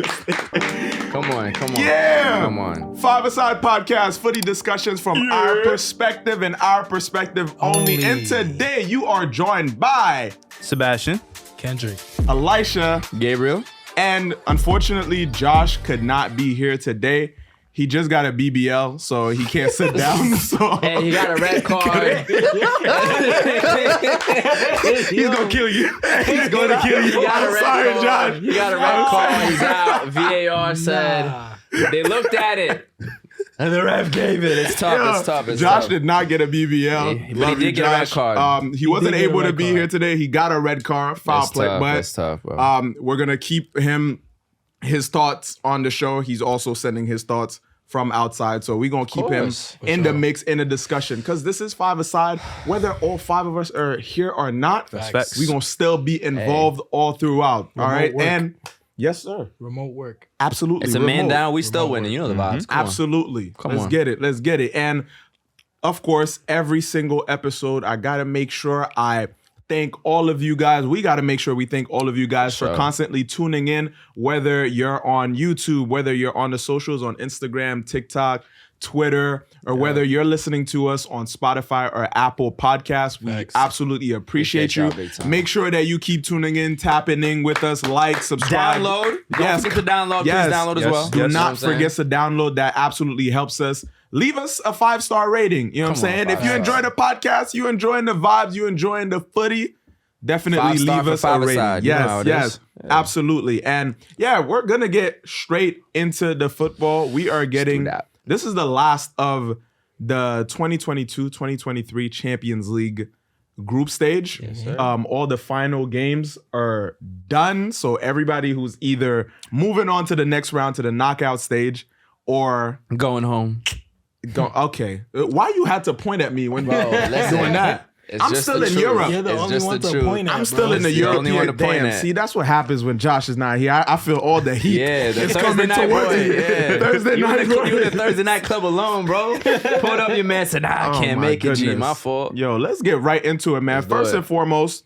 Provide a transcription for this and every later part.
Come on. Yeah. Come on. 5ASIDE podcast, footy discussions from our perspective and our perspective only. And today you are joined by Sebastian, Kendrick, Elischa, Gabriel. and unfortunately Josh could not be here today. He just got a BBL, so he can't sit down. So Hey, he got a red card. he's gonna kill you. He's gonna kill you. He got a I'm red sorry, card. Josh. He got a red card. He's out. VAR said they looked at it. And the ref gave it. It's tough. It's Josh tough. did not get a BBL. But he did get a red card. He wasn't able to be here today. He got a red card, foul play. Tough. But That's tough, bro. we're gonna keep his thoughts on the show. He's also sending his thoughts from outside, so we're gonna keep him in the mix, in the discussion, because this is 5ASIDE. Whether all five of us are here or not, we're gonna still be involved all throughout. All right, work. and yes, sir, remote work. absolutely. It's a man remote. down. We still winning. You know the vibes. Come on. Absolutely. Let's on. get it. Let's get it. And of course, every single episode, I gotta make sure I thank all of you guys. We got to make sure we thank all of you guys for constantly tuning in, whether you're on YouTube, whether you're on the socials, on Instagram, TikTok, Twitter, or whether you're listening to us on Spotify or Apple Podcasts. We absolutely appreciate you. Make sure that you keep tuning in, tapping in with us, like, subscribe. Download. Don't forget to download. Please download as well. Do not forget to download. That absolutely helps us. Leave us a 5-star rating. You know what I'm saying? If you enjoy the podcast, you enjoying the vibes, you enjoying the footy, definitely leave us a rating. Yes, absolutely. And yeah, we're going to get straight into the football. We are getting, this is the last of the 2022-2023 Champions League group stage. All the final games are done. So everybody who's either moving on to the next round, to the knockout stage, or going home. Okay. Why you had to point at me when doing that? I'm still in Europe. You're the only one to point at. I'm still in the European. Damn. See, that's what happens when Josh is not here. I feel all the heat. Yeah, the it's Thursday coming night towards boy. you. Yeah. Thursday night. You in the Thursday night club alone, bro. Pulled up your man, said, "Nah, I can't make it, G. My fault." Yo, let's get right into it, man. First and foremost,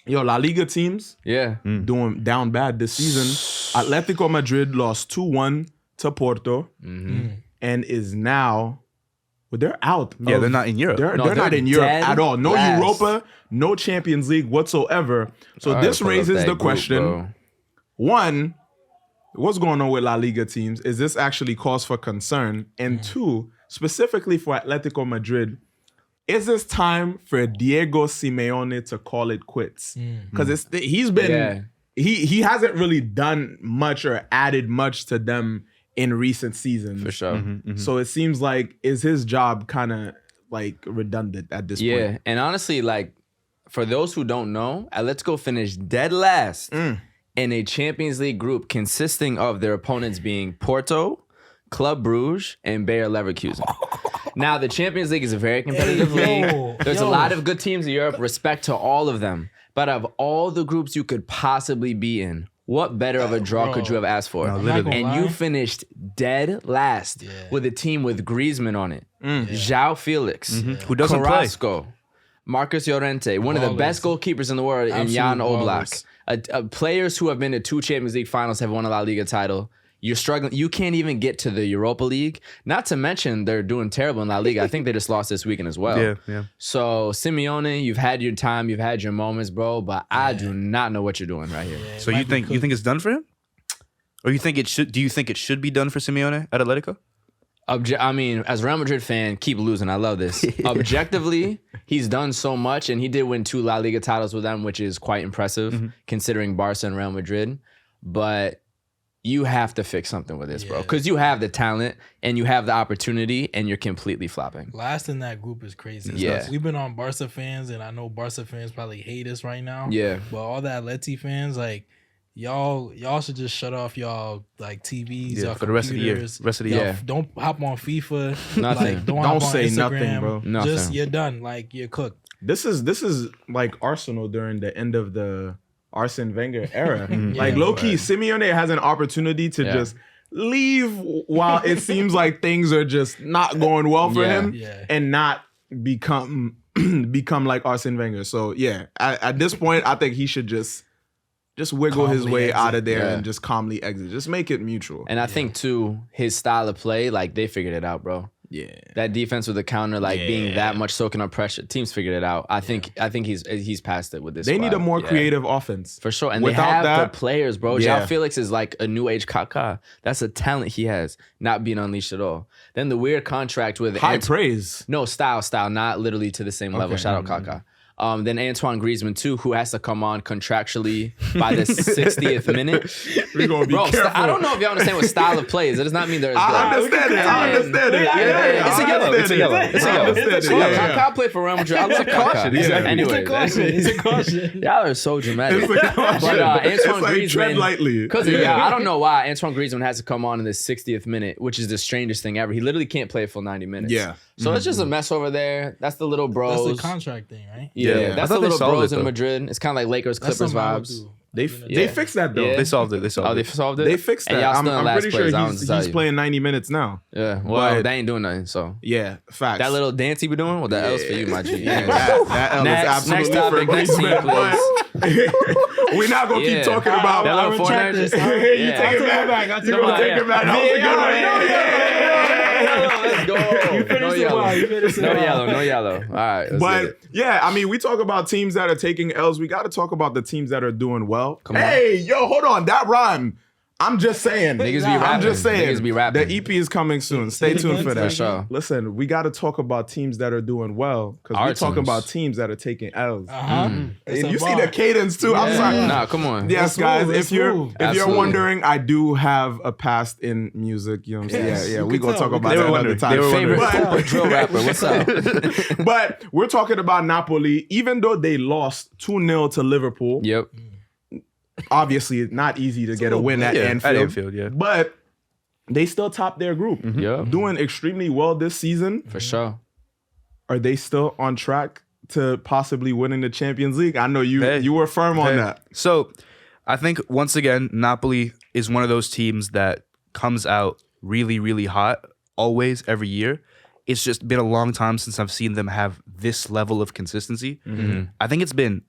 La Liga teams, doing down bad this season. Atletico Madrid lost 2-1 to Porto, and is now. Well, they're out. Yeah, they're not in Europe. They're not in Europe at all. No Europa, no Champions League whatsoever. So this raises the question, one, what's going on with La Liga teams? Is this actually cause for concern? And two, specifically for Atletico Madrid, is this time for Diego Simeone to call it quits? Because he's been he hasn't really done much or added much to them in recent seasons. For sure. So it seems like, is his job kind of like redundant at this point? Yeah, and honestly, like, for those who don't know, Atletico finished dead last in a Champions League group consisting of their opponents being Porto, Club Brugge, and Bayer Leverkusen. Now, the Champions League is a very competitive league. There's a lot of good teams in Europe, respect to all of them. But of all the groups you could possibly be in, what better of a draw could you have asked for? And you finished dead last with a team with Griezmann on it. João Felix, who doesn't Carrasco, Marcus Llorente, one of the best goalkeepers in the world, and Jan Oblak. Players who have been to 2 Champions League finals have won a La Liga title. You're struggling. You can't even get to the Europa League. Not to mention they're doing terrible in La Liga. I think they just lost this weekend as well. Yeah. So Simeone, you've had your time, you've had your moments, bro. But I do not know what you're doing right here. So you think it's done for him, or you think it should? Do you think it should be done for Simeone at Atletico? I mean, as a Real Madrid fan, keep losing. I love this. Objectively, he's done so much, and he did win 2 La Liga titles with them, which is quite impressive considering Barca and Real Madrid. But you have to fix something with this, bro. Because you have the talent and you have the opportunity and you're completely flopping. Last in that group is crazy. Yeah. We've been on Barca fans, and I know Barca fans probably hate us right now. Yeah. But all the Atleti fans, like, y'all should just shut off y'all like TVs, y'all for the rest of the year. Y'all don't hop on FIFA. Nothing. Like, don't say on Instagram. nothing, bro. Nothing. Just you're done. Like, you're cooked. This is like Arsenal during the end of the Arsene Wenger era. Like low-key, Simeone has an opportunity to just leave while it seems like things are just not going well for him and not become like Arsene Wenger. So yeah, at this point, I think he should just just wiggle his Calmly way exit. out of there Yeah. and just calmly exit. Just make it mutual. And I think too, his style of play, like they figured it out, bro. Yeah. That defense with the counter, like being that much soaking up pressure, teams figured it out. I think he's past it with this. They squad. need a more creative offense. For sure. And Without they have that- the players, bro. Yeah. João Felix is like a new age Kaká. That's a talent he has, not being unleashed at all. Then the weird contract with High praise. No, style, not literally to the same level. Okay. Shout out Kaká. Then Antoine Griezmann too, who has to come on contractually by the 60th minute. We're gonna be Bro, careful. I don't know if y'all understand what style of play is. It does not mean they're as good. I understand it. I understand it. Yeah, It's a yellow. It's a yellow. It's a yellow. It's a Hold yellow. on, Kaká played for Real Madrid. I love Kaká. Exactly. Anyway, It's a caution. y'all are so dramatic. It's a caution. But Antoine It's like tread Griezmann, lightly. because I don't know why Antoine Griezmann has to come on in the 60th minute, which is the strangest thing ever. He literally can't play a full 90 minutes. Yeah. So it's just a mess over there. That's the little bros. That's the contract thing, right? Yeah, Yeah. I that's thought the they little solved bros it, in though. Madrid. It's kind of like Lakers That's Clippers something I would vibes. do. They fixed that though. Yeah. They solved it. They solved Oh, they it. solved it. They fixed And that. y'all I'm, still in I'm last pretty sure place. I don't know what to tell he's you. playing 90 minutes now. Yeah. Well, But- they ain't doing nothing. So Yeah, facts. that little dance he be doing, well, the L's for you, my G. Yeah, that L Next- is next absolutely topic, next for team, Griezmann. We're not gonna Yeah. keep talking about That little retract Fortnite. this. You Yeah. take it back. I'll You take it gonna back. take it back. That was a good one. Let's go. You finished it well. You finished it No well. yellow. No yellow. All right. let's get But it. yeah, I mean, we talk about teams that are taking L's. We got to talk about the teams that are doing well. Come on. Hey, yo, hold on. That rhyme. I'm just saying. Niggas be I'm rapping. just saying. Niggas be rapping. The EP is coming soon. Stay tuned for that. For sure. Listen, we got to talk about teams that are doing well because Our we're talking teams. about teams that are taking L's. And And you see the cadence too. I'm Yeah. sorry. Nah, come on. Yes, Let's guys. move, If let's you're move. if you're Absolutely. wondering, I do have a past in music. You know what I'm saying? Yes, Yeah. you We can gonna tell. talk We about can that tell. another They time. were Favorite wondering. drill rapper. What's up? But we're talking about Napoli. Even though they lost 2-0 to Liverpool, Yep. obviously it's not easy to get a win at Yeah, Anfield. at Anfield, yeah. But they still topped their group. Yep. Doing extremely well this season. For sure. Are they still on track to possibly winning the Champions League? I know you Hey. you were firm on Okay. that. So I think once again, Napoli is one of those teams that comes out really, really hot always, every year. It's just been a long time since I've seen them have this level of consistency. I think it's been,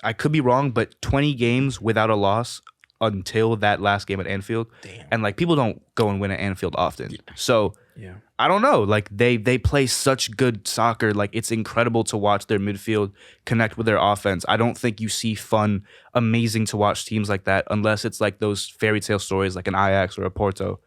I could be wrong, but 20 games without a loss until that last game at Anfield. And like people don't go and win at Anfield often. So Yeah. I don't know. Like they play such good soccer. Like it's incredible to watch their midfield connect with their offense. I don't think you see fun, amazing to watch teams like that unless it's like those fairy tale stories like an Ajax or a Porto.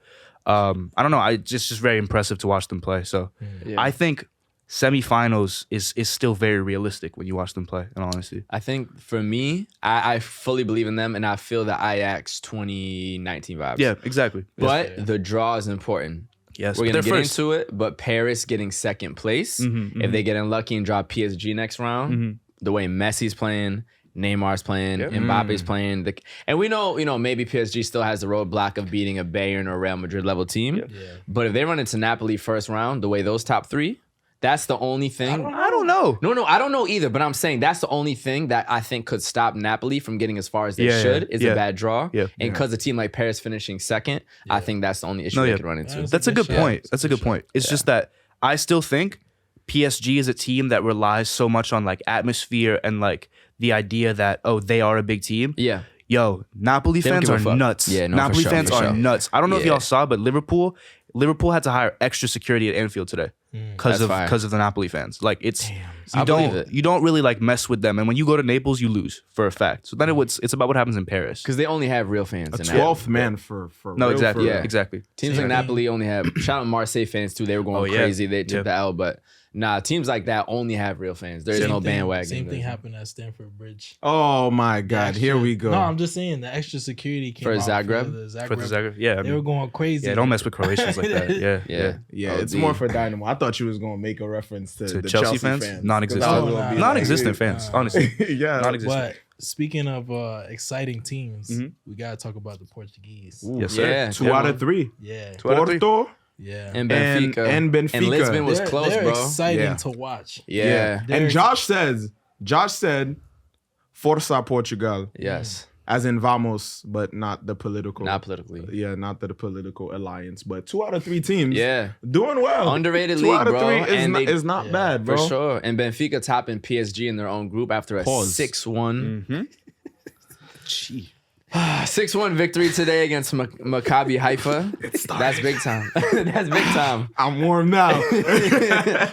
I don't know. It's just very impressive to watch them play. So I think semifinals is still very realistic when you watch them play, in all honesty. I think for me, I fully believe in them, and I feel the Ajax 2019 vibes. Yeah, exactly. But the draw is important. Yes, We're but gonna they're get first. into it, but Paris getting second place. If they get unlucky and drop PSG next round, the way Messi's playing, Neymar's playing, Mbappe's playing, and we know, maybe PSG still has the roadblock of beating a Bayern or Real Madrid level team. But if they run into Napoli first round, the way those top three, that's the only thing. I don't know. No, I don't know either, but I'm saying that's the only thing that I think could stop Napoli from getting as far as they should is a bad draw. Yeah. And because a team like Paris finishing second, I think that's the only issue they could run into. That's a good point. That's a good point. It's just that I still think PSG is a team that relies so much on like atmosphere and like the idea that, oh, they are a big team. Yeah. Yo, Napoli They don't fans give a are fuck. nuts. Yeah, no, Napoli for sure, fans for are sure. nuts. I don't know if Yeah. y'all saw, but Liverpool had to hire extra security at Anfield today because That's fire. of the Napoli fans. Like it's I believe it. you don't really like mess with them, and when you go to Naples, you lose for a fact. So then it's about what happens in Paris. Because they only have real fans. in that. 12th man for No, real, exactly, for real. exactly. Teams like Napoli only have, shout out Marseille fans too. They were going Oh, yeah. crazy. They took Yeah. the L, but nah, teams like that only have real fans. There's no bandwagon. Same thing happened at Stamford Bridge. Oh my God, here we go. No, I'm just saying the extra security came For out Zagreb? For the Zagreb, yeah. I They were mean, going crazy. yeah, don't mess with Croatians like that. Yeah, Yeah. Yeah, Oh, it's D. more for Dynamo. I thought you was gonna make a reference to To the Chelsea fans? 'Cause Non-existent. I was gonna be like, Non-existent fans, honestly. yeah, Non-existent. But speaking of exciting teams, we gotta talk about the Portuguese. Yes, sir. Yeah. 2 out of 3. Yeah, Two out of 3. Porto yeah. And Benfica. and Benfica. And Lisbon was they're, close, they're bro. exciting Yeah. to watch. Yeah. They're And Josh said, Força Portugal, Yes. as in vamos, but not the political. Not politically. Yeah, not the political alliance, but 2 out of 3 teams. Yeah. Doing well. Underrated 2 league, out of bro. 3 is, And not, they- is not bad, bro. For sure. And Benfica topping PSG in their own group after a Pause. 6-1. 6-1 victory today against Maccabi Haifa. That's big time. That's big time. I'm warm now.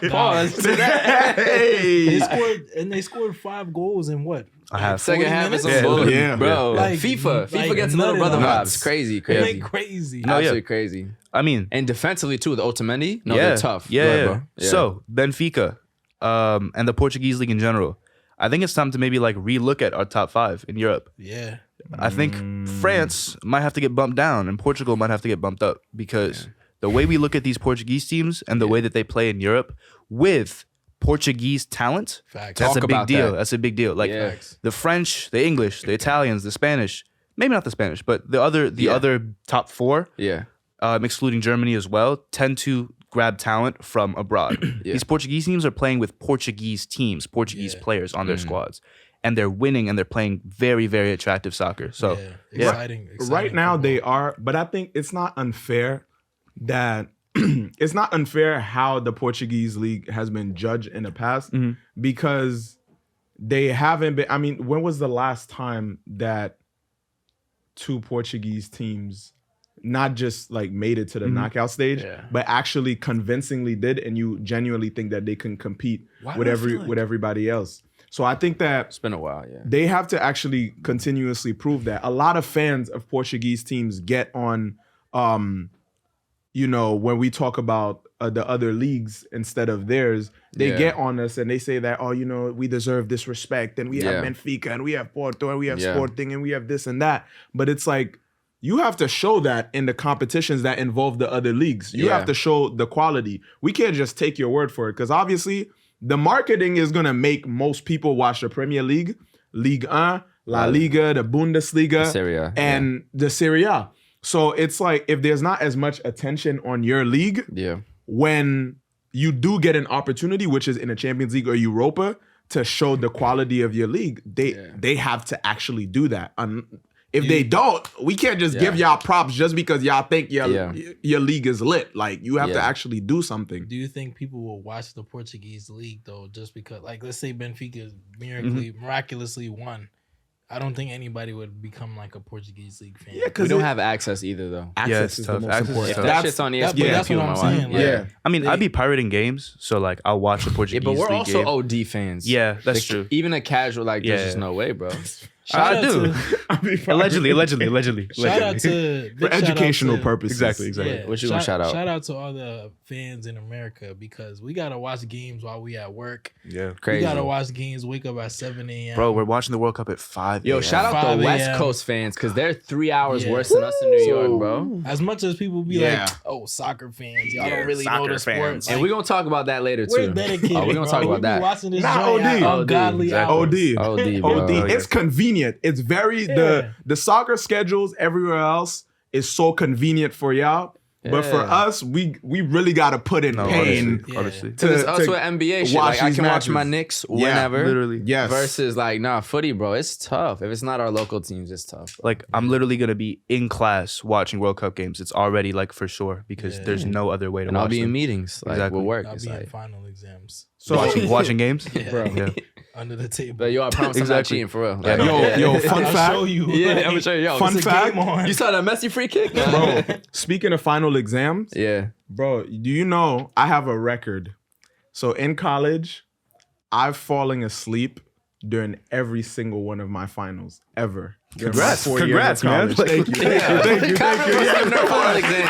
Pause to that. They scored 5 goals in what? I have Second half is some minutes? bullshit, Yeah. bro. Like, FIFA like gets a little brother nuts. vibes. Crazy. Like crazy. No, Absolutely crazy. I mean, And defensively too, the Otamendi. No, yeah, they're tough. Yeah, Go ahead, yeah. bro. Yeah. So Benfica, and the Portuguese league in general. I think it's time to maybe like relook at our top 5 in Europe. Yeah. I think France might have to get bumped down and Portugal might have to get bumped up because the way we look at these Portuguese teams and the way that they play in Europe with Portuguese talent, Facts. that's Talk a big about deal. that. That's a big deal. Like Yeah. the French, the English, the Italians, the Spanish, maybe not the Spanish, but the other top 4, yeah. excluding Germany as well, tend to grab talent from abroad. Yeah. These Portuguese teams are playing with Portuguese teams, Portuguese players on their squads. And they're winning and they're playing very, very attractive soccer. So Exciting. Right now football. they are, but I think it's not unfair that it's not unfair how the Portuguese league has been judged in the past because they haven't been. I mean, when was the last time that 2 Portuguese teams not just like made it to the knockout stage, but actually convincingly did, and you genuinely think that they can compete with everybody else? So I think that It's been a while, yeah. they have to actually continuously prove that. A lot of fans of Portuguese teams get on, when we talk about the other leagues instead of theirs, they get on us and they say that, we deserve this respect and we have Benfica and we have Porto and we have Sporting and we have this and that. But it's like, you have to show that in the competitions that involve the other leagues. You have to show the quality. We can't just take your word for it because obviously the marketing is going to make most people watch the Premier League, Ligue 1, La Liga, the Bundesliga, Serie A, and the Serie A. So it's like if there's not as much attention on your league, when you do get an opportunity, which is in the Champions League or Europa, to show the quality of your league, they have to actually do that. If they don't, we can't just give y'all props just because y'all think your league is lit. Like, you have to actually do something. Do you think people will watch the Portuguese league though, just because, like, let's say Benfica miraculously won? I don't think anybody would become like a Portuguese league fan. Yeah, because We don't have access either, though. access is tough. the most Access is important. tough. That shit's on ESPN. that's what I'm saying. Like, I mean, I'd be pirating games, so like I'll watch the Portuguese but we're league also game. OD fans. Yeah, that's true. Even a casual, like, there's just no way, bro. I do. Allegedly. Shout out to for educational purposes. Exactly. Yeah, What you gonna shout out? Shout out to all the fans in America because we gotta watch games while we at work. Yeah, Crazy. We gotta watch games. Wake up at 7 a.m. bro, we're watching the World Cup at 5. Yo, shout out 5 the West a.m. Coast fans because they're 3 hours worse than us in New York, bro. As much as people be like, "Oh, soccer fans, y'all don't really know the sport." And we're gonna talk about that later We're too. dedicated. We're gonna talk bro. about We that. be watching this Not joint at OD. ungodly Exactly. hours. OD, bro. OD. It's convenient. It's very the soccer schedules everywhere else is so convenient for y'all. But for us, we really gotta put in pain. Honestly. It's us with NBA shit. Like, I these can watch matches. my Knicks whenever. literally. Yes. Versus like, footy, bro. It's tough. If it's not our local teams, it's tough. Like, I'm literally gonna be in class watching World Cup games. It's already like for sure because there's no other way to And watch I'll be in them. meetings. Like, Exactly. we'll work. I'll It's be in like, final exams So watching games. bro. under the table. but yo, I promise I'm not Exactly. cheating for real. Yeah, Like, Yo, fun I'll fact. show you. Yeah, Like, I'm gonna show you. Yo, Fun this is a fact. game on. You saw that Messi free kick, Bro, speaking of final exams, Yeah. bro, do you know I have a record? So in college, I've fallen asleep during every single one of my finals ever. Congrats. During my 4 Congrats, years of man. college. Thank you. Yeah,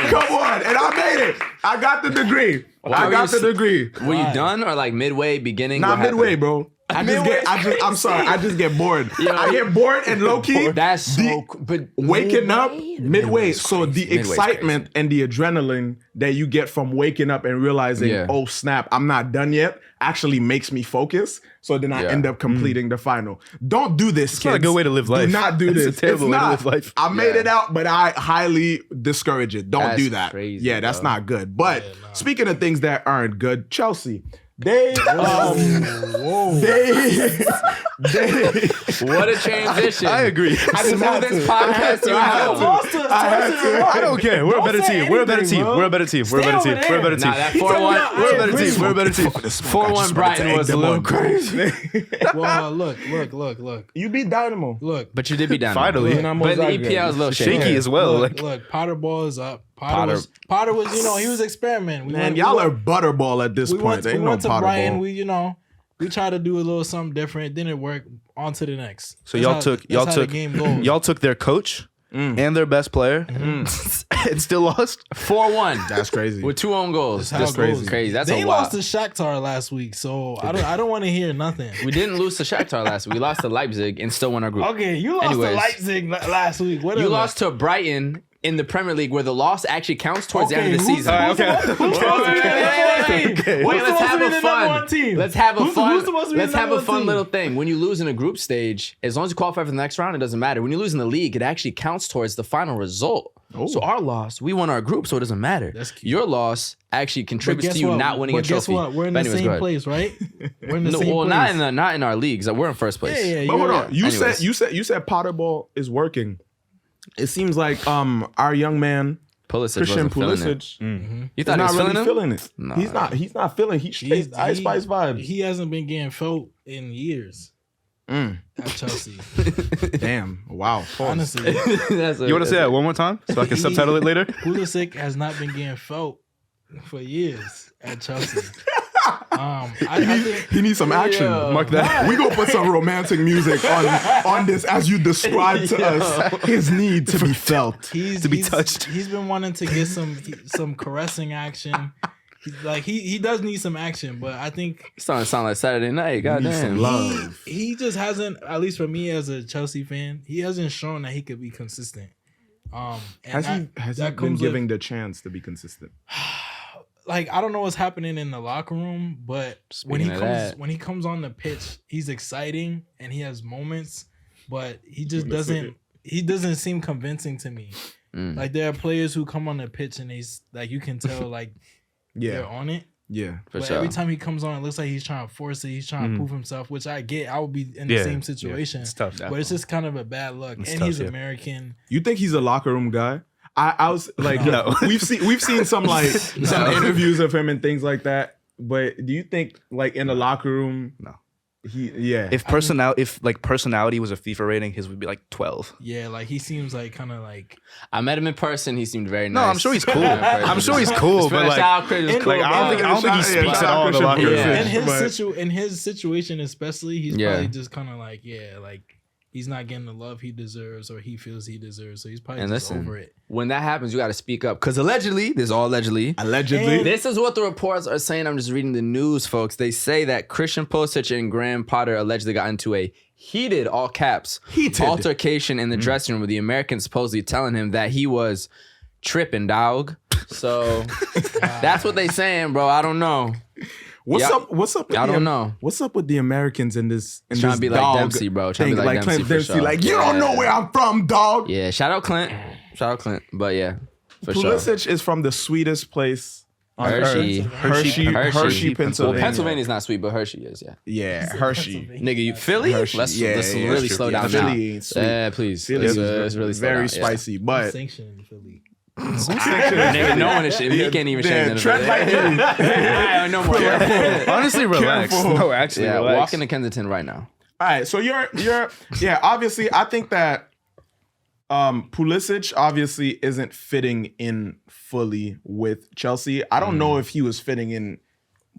come on. And I made it. I got the degree. I got the degree. Were you done or like midway, beginning? Not What happened? midway, bro. I'm sorry. I just get bored. I get bored and low key. That's so. But Waking up midway. So the Midway's excitement and the adrenaline that you get from waking up and realizing, oh snap, I'm not done yet, actually makes me focus. So then I end up completing the final. Don't do this, kids. not a good way to live life. Do not do It's a this. terrible way to live life. I made it out, but I highly discourage it. Don't That's do that. crazy, Yeah, that's bro. not good. But speaking of things that aren't good, Chelsea. They What a transition. I agree. Smoothest podcast you have. I don't care. We're a better team. We're a better team. We're a better team. We're a better team. We're a better team. Nah, that 4-1. We're a better team. We're a better team. 4-1 Brighton was a little crazy. Well, look. You beat Dynamo. Look. But you did be down. Finally. But the EPL was a little Shaky as well. Look, Potter ball is up. Potter was, he was experimenting. Y'all are butterball at this point. We went to Brighton. We tried to do a little something different. It didn't work. On to the next. So y'all took their coach and their best player and still lost 4-1. That's crazy. With 2 own goals. That's crazy. That's they a lot. lost to Shakhtar last week, so I don't want to hear nothing. We didn't lose to Shakhtar last week. We lost to Leipzig and still won our group. Okay, you lost to Leipzig last week. Whatever. You lost to Brighton in the Premier League, where the loss actually counts towards the end of the season. Who's supposed to be the number 1 team? Wait, let's have a fun. Let's have a fun. Who's supposed to be Let's the have number a fun 1 team? little thing. When you lose in a group stage, as long as you qualify for the next round, it doesn't matter. When you lose in the league, it actually counts towards the final result. So our loss, we won our group, so it doesn't matter. That's cute. Your loss actually contributes to you not winning a trophy. Guess what? We're in the same place, right? We're in the same place. Well, not in our leagues. We're in first place. Yeah. But hold on. You Anyways. said Potter ball is working. It seems like our young man Pulisic Christian wasn't Pulisic You thought he was not really feeling it. No. He's not feeling. He's straight Ice Spice vibes. He hasn't been getting felt in years at Chelsea. Damn. Wow. Honestly, You want to say that one more time so I can subtitle it later? Pulisic has not been getting felt for years at Chelsea. I think He needs some action. Yeah. Mark that. We gonna put some romantic music on this as you describe to us his need to be felt. To be touched. He's been wanting to get some caressing action. He does need some action, but I think It's starting to sound like Saturday night. Goddamn. Love. he just hasn't, at least for me as a Chelsea fan, he hasn't shown that he could be consistent. Has he been giving the chance to be consistent? Like, I don't know what's happening in the locker room, but when Speaking he comes on the pitch, he's exciting and he has moments, but he just doesn't seem convincing to me. Like, there are players who come on the pitch and you can tell they're on it. Yeah, For But sure. every time he comes on, it looks like he's trying to force it. He's trying to prove himself, which I get. I would be in the same situation. It's tough. But it's just kind of a bad look. And he's American. You think he's a locker room guy? I was like, No. we've seen some some interviews of him and things like that. But do you think in the locker room? No. If If personality was a FIFA rating, his would be like 12. Yeah, he seems kind of I met him in person. He seemed very nice. No, I'm sure he's cool. I'm sure he's cool, but Shout out Chris, cool, I don't think he speaks at all in the locker room. Yeah. in his situation especially, he's probably just kind of he's not getting the love he deserves or he feels he deserves. So he's probably over it. When that happens, you got to speak up. Because allegedly, this is all allegedly. This is what the reports are saying. I'm just reading the news, folks. They say that Christian Pulisic and Graham Potter allegedly got into a heated, all caps, altercation in the dressing room with the American supposedly telling him that he was tripping, Dawg. So that's what they saying, bro. I don't know. What's up? I don't know. What's up with the Americans in this? Trying to be like Dawg Dempsey, bro. Trying to be like Clint Dempsey, for sure. you don't know where I'm from, dog. Yeah, shout out Clint. But yeah, for Pulisic is from the sweetest place on Hershey. Hershey, Pennsylvania. Well, Pennsylvania's not sweet, but Hershey is, yeah. Yeah, Hershey. Nigga, you Philly? Hershey. Let's Yeah, really slow down now. Philly ain't sweet. Yeah, please. Philly Let's is really slow very down, spicy, but Sanctioned in Philly. Nigga, no one is shit. He can't even shame them. tread lightly. No more. Honestly, relax. Careful. No, actually, Yeah, relax. walk into Kensington right now. All right, so you're obviously I think that Pulisic obviously isn't fitting in fully with Chelsea. I don't know if he was fitting in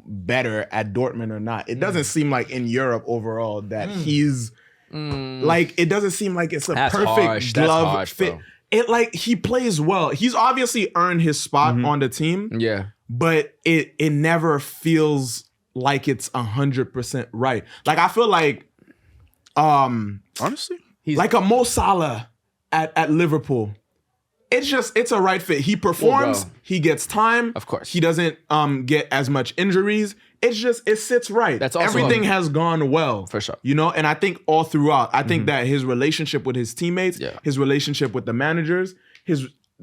better at Dortmund or not. It doesn't seem like in Europe overall that he's it doesn't seem like it's a perfect glove fit. Bro. He plays well. He's obviously earned his spot on the team. Yeah. But it never feels like it's 100% right. I feel like Honestly, like a Mo Salah at Liverpool. It's a right fit. He performs, he gets time. Of course. He doesn't get as much injuries. It sits right. That's also everything has gone well. For sure. And I think all throughout, I think that his relationship with his teammates, his relationship with the managers,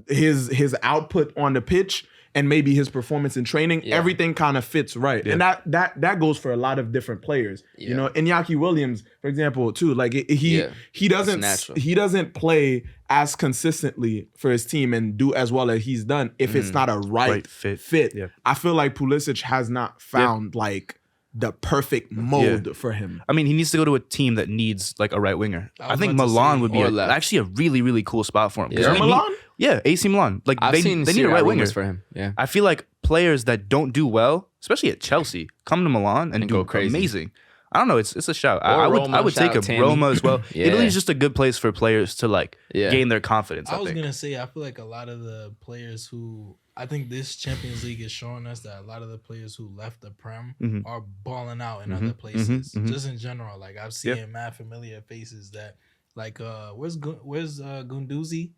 his output on the pitch and maybe his performance in training, everything kind of fits right. And that goes for a lot of different players. You know, Iñaki Williams, for example, too, like he doesn't play as consistently for his team and do as well as he's done if it's not a right fit. Yeah. I feel like Pulisic has not found like the perfect mold for him. I mean, he needs to go to a team that needs like a right winger. I think Milan would be actually a really, really cool spot for him. Yeah. Milan? Yeah, AC Milan. Like they need a right winger for him. Yeah, I feel like players that don't do well, especially at Chelsea, come to Milan and do crazy. Amazing. I don't know. It's a shout. I would take a Roma as well. Italy is just a good place for players to like gain their confidence. I was gonna say I feel like a lot of the players who I think this Champions League is showing us that a lot of the players who left the Prem are balling out in other places. Just in general, like I've seen mad familiar faces that like where's Gunduzi?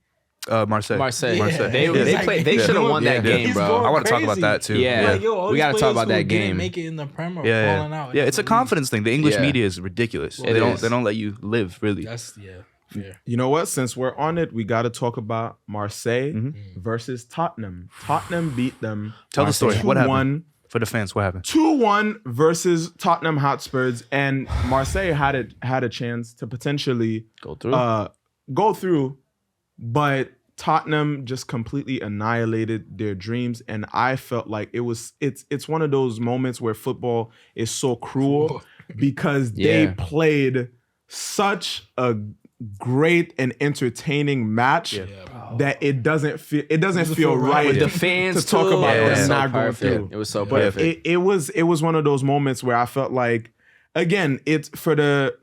Marseille. Yeah. They should have won that game, bro. I want to talk about that too. Yeah, like, yo, we got to talk about that game. Make it in the Prem or falling out. Yeah, it's a confidence thing. The English media is ridiculous. They don't let you live really. That's fair. You know what? Since we're on it, we got to talk about Marseille versus Tottenham. Tottenham beat them. Tell the story. 2-1. What happened? For the fans, what happened? 2-1 versus Tottenham Hotspurs, and Marseille had a chance to potentially go through, but Tottenham just completely annihilated their dreams, and I felt like it's one of those moments where football is so cruel because they played such a great and entertaining match that it doesn't feel right with the fans to talk about them not going through. It was so perfect. It was one of those moments where I felt like, again, it's for the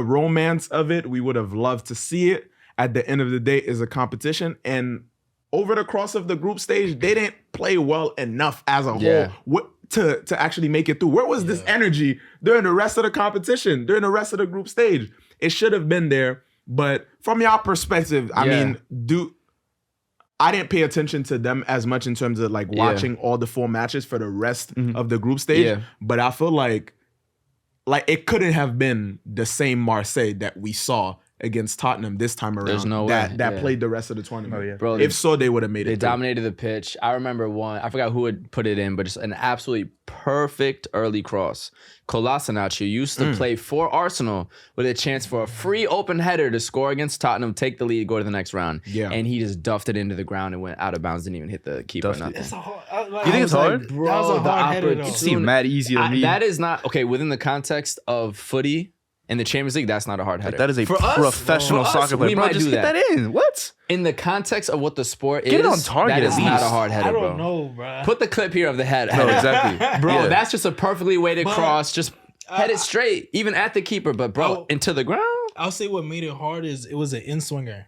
romance of it, we would have loved to see it. At the end of the day, is a competition, and over the course of the group stage, they didn't play well enough as a whole to actually make it through. Where was this energy during the rest of the competition, during the rest of the group stage? It should have been there, but from your perspective, I mean, I didn't pay attention to them as much in terms of like watching all the 4 matches for the rest of the group stage, but I feel like it couldn't have been the same Marseille that we saw against Tottenham this time around. There's no that way. played the rest of the tournament. Oh, yeah. Bro, if so, they would have made it. They dominated the pitch. I remember one. I forgot who would put it in, but just an absolutely perfect early cross. Kolasinac, who used to play for Arsenal, with a chance for a free open header to score against Tottenham, take the lead, go to the next round. Yeah, and he just duffed it into the ground and went out of bounds. Didn't even hit the keeper. Nothing. It's a hard, you think it's hard? Like, bro, that was a hard header. It seemed mad easy to me. That is not okay within the context of footy. In the Champions League, that's not a hard header. That is a professional soccer player. We bro, might just do get that in. What? In the context of what the sport get is, it on target, that is not a hard header, bro. I don't know, bro. Put the clip here of the head. No, exactly. Bro, that's just a perfectly weighted cross. Just head it straight, even at the keeper. But, bro, into the ground? I'll say what made it hard is it was an in-swinger.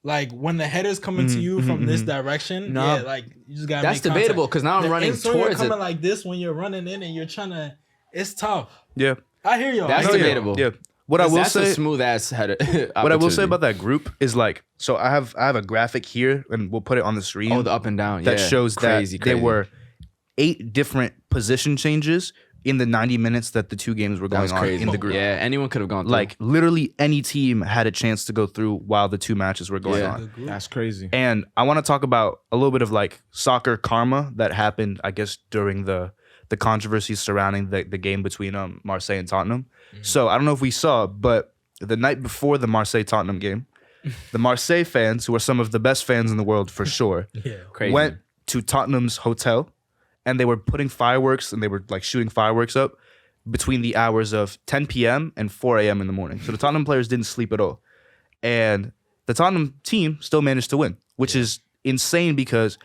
Like, when the header's coming to you from this direction, like, you just got to make That's debatable, because now I'm running towards it. Coming like this when you're running in and you're trying to... It's tough. Yeah. I hear y'all. That's debatable. Yeah. What I will that's say, a smooth ass header. What I will say about that group is like, so I have a graphic here, and we'll put it on the screen. Oh, the up and down. That shows that there were 8 different position changes in the 90 minutes that the 2 games were going on in the group. Yeah, anyone could have gone through. Like literally any team had a chance to go through while the 2 matches were going on. That's crazy. And I want to talk about a little bit of like soccer karma that happened, I guess, during the controversies surrounding the game between Marseille and Tottenham. So I don't know if we saw, but the night before the Marseille-Tottenham game, the Marseille fans, who are some of the best fans in the world for sure, went to Tottenham's hotel, and they were putting fireworks, and they were like shooting fireworks up between the hours of 10 p.m. and 4 a.m. in the morning. So the Tottenham players didn't sleep at all. And the Tottenham team still managed to win, which is insane because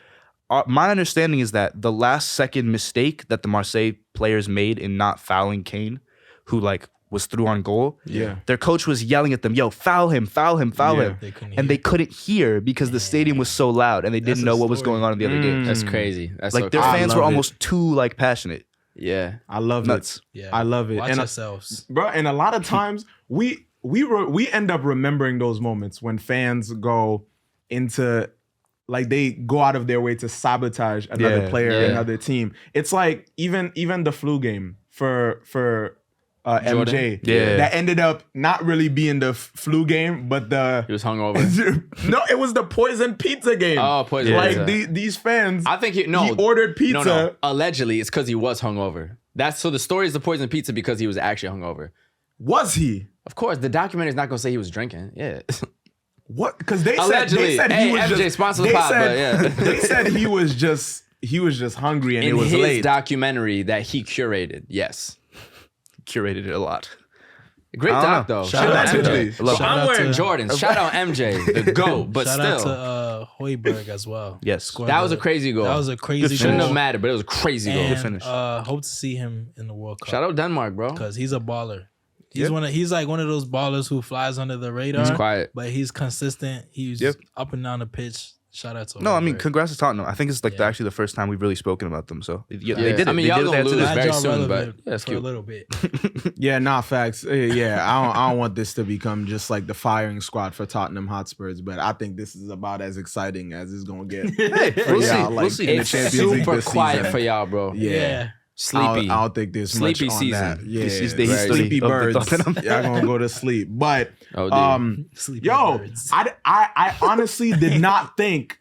my understanding is that the last second mistake that the Marseille players made in not fouling Kane, who like was through on goal, their coach was yelling at them, yo, foul him. They couldn't hear because the stadium was so loud and they didn't know what was going on in the other game. That's crazy. That's like their fans were almost too like passionate. Yeah. I love it. Yeah. I love it. Watch yourselves. Bro, and a lot of times we end up remembering those moments when fans go into, like, they go out of their way to sabotage another player, another team. It's like even the flu game for MJ. Yeah. That ended up not really being the flu game, but He was hungover. no, it was the poison pizza game. Oh, poison Like pizza. these fans. I think he ordered pizza. No. Allegedly, it's because he was hungover. So the story is the poison pizza because he was actually hungover. Was he? Of course, the documentary is not gonna say he was drinking. Yeah. What? Because they Allegedly. said Hey, he was MJ, just sponsor the they pod, said, but yeah. they said he was just hungry and In it was his late. documentary that he curated, yes. Curated it a lot. Great I doc don't know. though. Shout Shout out out to MJ. MJ. So Shout I'm out wearing to- Jordans. Shout out MJ, the GOAT, but Shout still. out to Hoiberg as well. Yes. Scored That was a crazy goal. That was a crazy Shouldn't goal. have mattered, but it was a crazy goal. And finish. hope to see him in the World Cup. Shout out Denmark, bro. Because he's a baller. He's like one of those ballers who flies under the radar. He's quiet. But he's consistent. He's Yep. up and down the pitch. Shout out to No, I mean, Hoiberg. congrats to Tottenham. I think it's like Yeah. actually the first time we've really spoken about them. So they did it. I mean, They y'all did it. gonna They lose had to very Glad y'all soon, but relevant yeah, that's for a cute. little bit. Yeah, nah, facts. Yeah, I don't want this to become just like the firing squad for Tottenham Hotspurs, but I think this is about as exciting as it's gonna get. For we'll see. y'all, We'll see. in the It's Champions League super this quiet season. for y'all, bro. Yeah. Sleepy. I don't think there's Sleepy much on season. that. Yeah, This is the Right. history sleepy of the birds. Tottenham. Y'all gonna go to sleep, but Oh, Sleepy yo, birds. I honestly did not think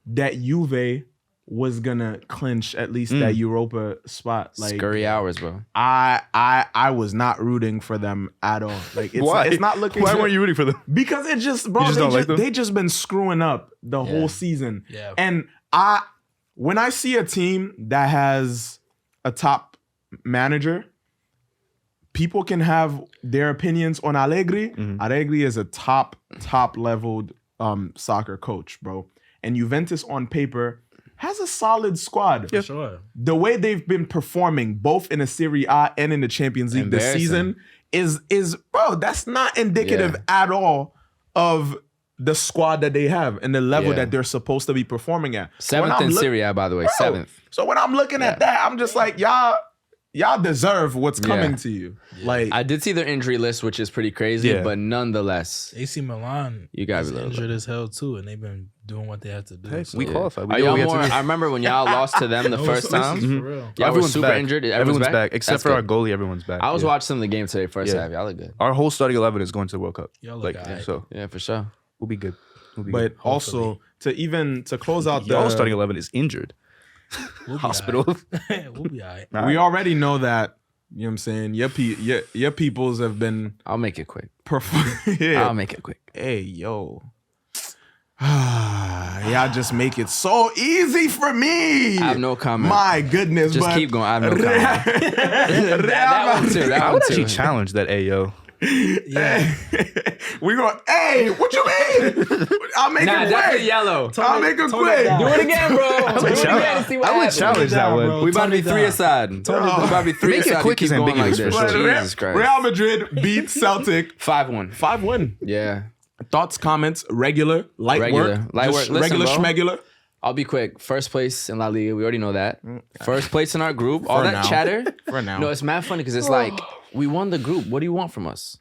that Juve was gonna clinch at least that Europa spot. Like Scurry hours, bro. I was not rooting for them at all. Like it's Why? it's not looking. Why good. weren't you rooting for them? Because it just, bro, You just don't like them? they just been screwing up the whole season. Yeah. And when I see a team that has a top manager, people can have their opinions on Allegri. Allegri is a top leveled soccer coach, bro. And Juventus on paper has a solid squad. For sure. The way they've been performing both in the Serie A and in the Champions League this season is bro, that's not indicative at all of the squad that they have and the level Yeah. that they're supposed to be performing at. So when 7th I'm in look- Serie A, by the way. Bro, 7th. So when I'm looking at that, I'm just like, y'all deserve what's coming to you. Like I did see their injury list, which is pretty crazy, Yeah. but nonetheless, AC Milan You gotta is be a little injured as hell too, and they've been doing what they have to do. Hey, so. we qualified. We are did what y'all we had more? to do. I remember when y'all lost to them the No, first this is time. for real. Y'all were Everyone's super back. injured. Everyone's back except That's for our good. goalie. Everyone's back. I was Yeah. watching some of the game today, first Yeah. half. Y'all look good. Our whole starting 11 is going to the World Cup. Y'all look Like aight. so, Yeah, for sure. we'll be good. We'll be but good. also to close out Y'all the starting 11 is injured. We'll be Hospital. aight. We'll be all right. we already know that, you know what I'm saying? Your peoples have been I'll make it quick. yeah. I'll make it quick. Hey, yo. Y'all just make it so easy for me. I have no comment. My goodness. Just but keep going. I have no comment. that one too. I That would one actually too. challenge that Ayo. Yeah. We go, hey, what you mean? I'll make Nah, it that's quick. the yellow. I'll make it tone it quick. down. Do it again, bro. Do it challenge- again and see what I would happens. challenge that down, one. bro. We about to be Tone it 3 down. aside. We about to be 3 Make it aside. quick You is keep going ambiguous like this. for sure. Jesus Christ. Real Madrid beat Celtic 5-1. 5-1. Yeah. Thoughts, comments, regular, light Regular. work, Light just work. Listen, regular bro. schmegular. I'll be quick. First place in La Liga. We already know that. First place in our group. All that now. chatter. For now. No, it's mad funny because it's like, we won the group. What do you want from us?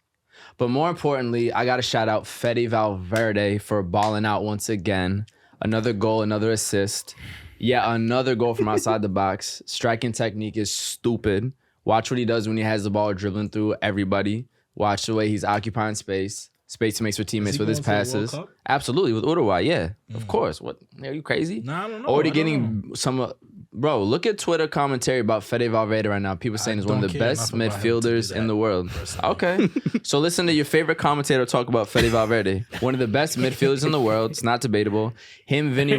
But more importantly, I got to shout out Fede Valverde for balling out once again. Another goal, another assist. Yeah, another goal from outside the box. Striking technique is stupid. Watch what he does when he has the ball dribbling through everybody. Watch the way he's occupying space. Space he makes for teammates he with his going to the World passes. Cup? Absolutely, with Uruguay, yeah. Of course. What? Are you crazy? Nah, I don't know. Already I don't getting some... Bro, look at Twitter commentary about Fede Valverde right now. People saying he's one of don't the care best enough about him to do midfielders in that, the world. personally. Okay. So listen to your favorite commentator talk about Fede Valverde. One of the best midfielders in the world. It's not debatable. Him, Vinny,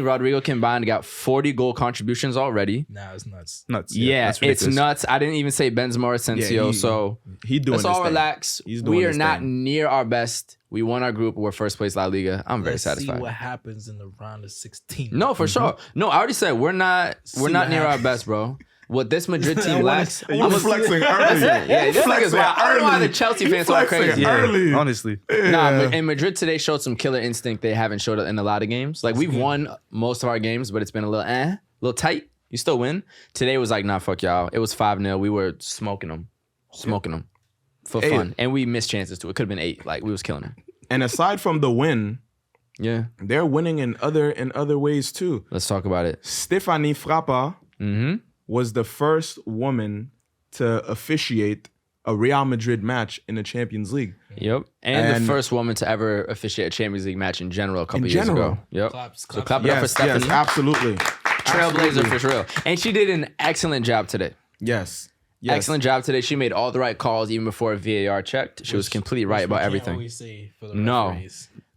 Rodrigo combined got 40 goal contributions already. Nah, it's nuts. Nuts. Yeah, that's it's ridiculous. nuts. I didn't even say Benzema or Asensio, so he doing let's his all thing. relax. He's doing We are his not thing. near our best. We won our group. We're first place La Liga. I'm very Let's satisfied. see what happens in the round of 16. No, for sure. No, I already said we're not what near our happens. best, bro. What this Madrid I team wanna- lacks. I You wanna was see- flexing early. Yeah, this Flexing nigga's wild. I don't know why the early. Chelsea He fans are flexing crazy. early. Yeah, honestly. Nah, and Madrid today showed some killer instinct they haven't showed in a lot of games. Like we've won most of our games, but it's been a little tight. You still win. Today was like, nah, fuck y'all. It was 5-0. We were smoking them for Hey. fun, and we missed chances too. It could have been 8. Like we was killing them. And aside from the win, Yeah, they're winning in other ways too. let's talk about it. Stephanie Frappa was the first woman to officiate a Real Madrid match in the Champions League. Yep. And the first woman to ever officiate a Champions League match in general a couple years ago. Yep. So clap it up for Stephanie. Yes, absolutely. Trailblazer for real. And she did an excellent job today. Yes. Excellent job today. She made all the right calls even before VAR checked. She was completely right about everything. No.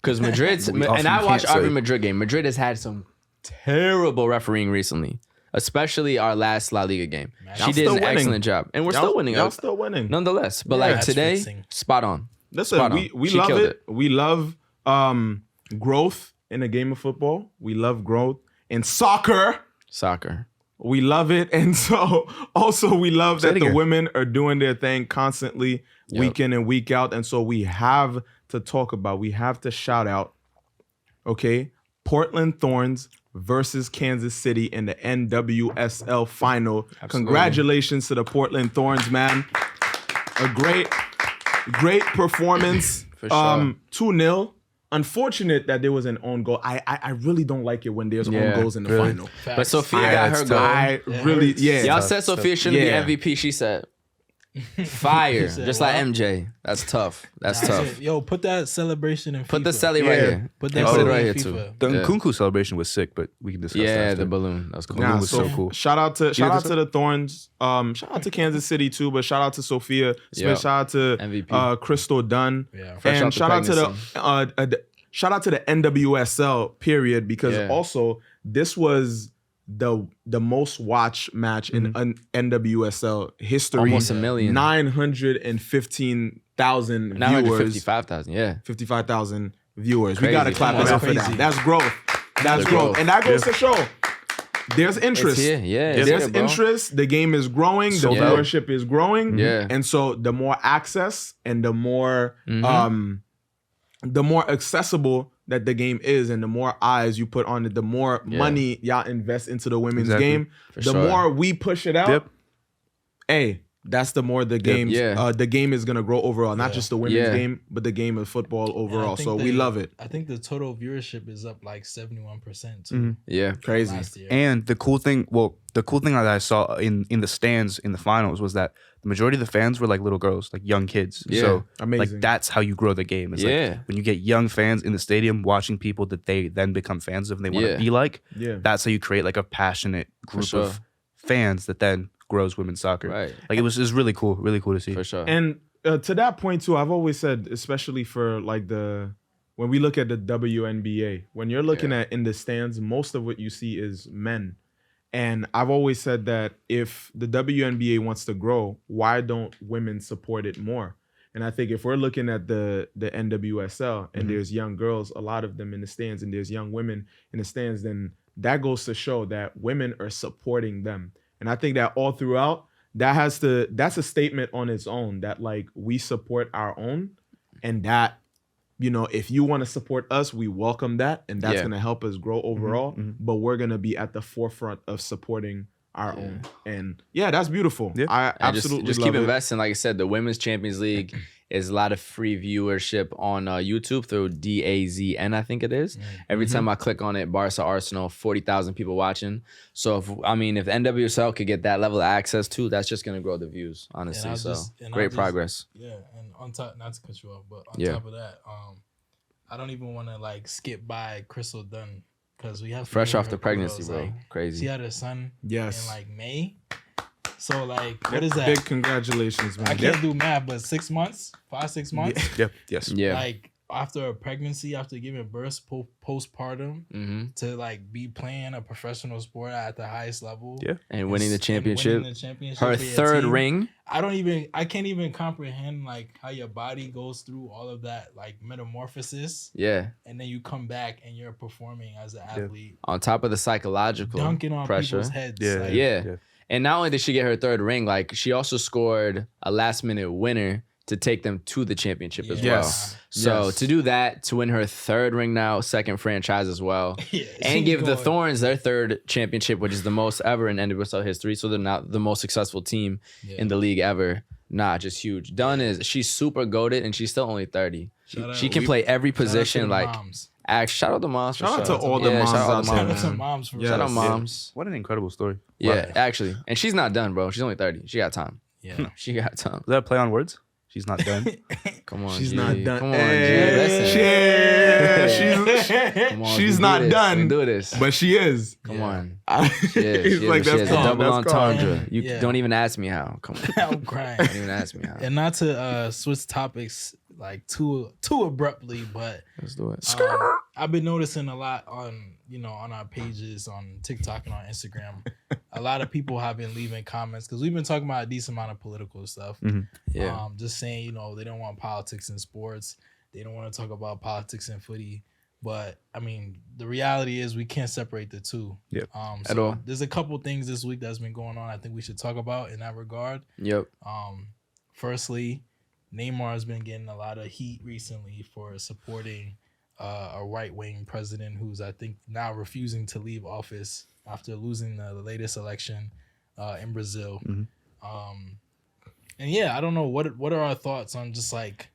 Because Madrid's... and I watched every Madrid game. Madrid has had some terrible refereeing recently. Especially our last La Liga game. She did an excellent job. And we're still winning. Y'all still winning. Nonetheless. But like today, spot on. Listen, we love it. We love growth in the game of football. We love growth in soccer. We love it. And so also we love that the women are doing their thing constantly, week in and week out. And so we have to talk about, we have to shout out, okay, Portland Thorns versus Kansas City in the NWSL final. Absolutely. Congratulations to the Portland Thorns, man. A great performance. For sure. 2-0. Unfortunate that there was an own goal. I really don't like it when there's own goals in the final. Facts. But Sophia got her goal. Y'all said Sophia shouldn't be MVP. She said fire. Just like MJ. That's tough. Yo, put that celebration in FIFA. Put the celly right here. Put it right here too. The Nkunku celebration was sick, but we can discuss that. Yeah, the balloon. That was cool. Nah, was so cool. Shout out to the Thorns. Shout out to Kansas City too, but shout out to Sophia Smith. Shout out to MVP. Crystal Dunn. Yeah. And shout out to the NWSL period, because also this was the most watched match in NWSL history. Almost 1 million. 915,000 viewers. 955,000, yeah. 55,000 viewers. Crazy. We got to clap it up for that. That's growth. That's growth. And that goes to show there's interest. It's here. Yeah, there's interest. The game is growing. The viewership is growing. Yeah. And so the more access and the more accessible that the game is, and the more eyes you put on it, the more money y'all invest into the women's game, the more we push it out. Hey, that's the more the game the game is gonna grow overall. Not just the women's game, but the game of football overall. So we love it. I think the total viewership is up like 71% too. Mm-hmm. Yeah, crazy. And the cool thing that I saw in the stands in the finals was that the majority of the fans were like little girls, like young kids. Yeah, so amazing. Like that's how you grow the game. It's like when you get young fans in the stadium watching people that they then become fans of and they want to be like. Yeah, that's how you create like a passionate group of fans that then grows women's soccer. Right. Like it was really cool to see. For sure. And to that point too, I've always said, especially for like when we look at the WNBA, when you're looking at in the stands, most of what you see is men. And I've always said that if the WNBA wants to grow, why don't women support it more? And I think if we're looking at the NWSL and there's young girls, a lot of them in the stands, and there's young women in the stands, then that goes to show that women are supporting them. And I think that all throughout, that's a statement on its own, that like we support our own, and that, you know, if you want to support us, we welcome that, and that's going to help us grow overall. But we're going to be at the forefront of supporting our own. And that's beautiful. Yeah. I absolutely just keep investing. Like I said, the Women's Champions League is a lot of free viewership on YouTube through DAZN, I think it is. Every time I click on it, Barca Arsenal, 40,000 people watching. So if NWSL could get that level of access too, that's just gonna grow the views, honestly. Great progress. Yeah, and on top, not to cut you off, but on top of that, I don't even want to like skip by Crystal Dunn, because we have fresh off the pregnancy, bro. Like, crazy. She had her son in like May. So like, what is that? Big congratulations, man. I can't do math, but 6 months, 5-6 months. Yeah. Like after a pregnancy, after giving birth, postpartum, to like be playing a professional sport at the highest level. Yeah. And winning the championship. Her third ring. I can't even comprehend like how your body goes through all of that like metamorphosis. Yeah. And then you come back and you're performing as an athlete. On top of the psychological dunking on pressure. People's heads. Yeah. And not only did she get her third ring, like she also scored a last-minute winner to take them to the championship as well. So to do that, to win her third ring now, second franchise as well, and give the Thorns their third championship, which is the most ever in NWSL history. So they're now the most successful team in the league ever. Just huge. She's super goated, and she's still only 30. She can play every position, like Shout out to moms. Shout out to all the moms shout out there, Shout out to man. moms for Shout out real. moms. What an incredible story. Yeah, actually. And she's not done, bro. She's only 30. She got time. Yeah. She got time. Is that a play on words? She's not done. Come on, She's G. not done. Come on, G. Hey, Listen. Come on, she's we not do this. done. We do this. but she is. Come on. He's She is. like, She that's is a calm. double That's calm. entendre. You Yeah. don't even ask me how. Come on. I'm crying. Don't even ask me how. And not to switch topics like too abruptly, but Let's do it. I've been noticing a lot on our pages on TikTok and on Instagram. A lot of people have been leaving comments because we've been talking about a decent amount of political stuff. Yeah. Just saying, they don't want politics in sports. They don't want to talk about politics in footy. But I mean, the reality is we can't separate the two. Yep. At all. There's a couple things this week that's been going on I think we should talk about in that regard. Yep. Firstly, Neymar has been getting a lot of heat recently for supporting a right-wing president who's, I think, now refusing to leave office after losing the latest election in Brazil. And yeah, I don't know what are our thoughts on just like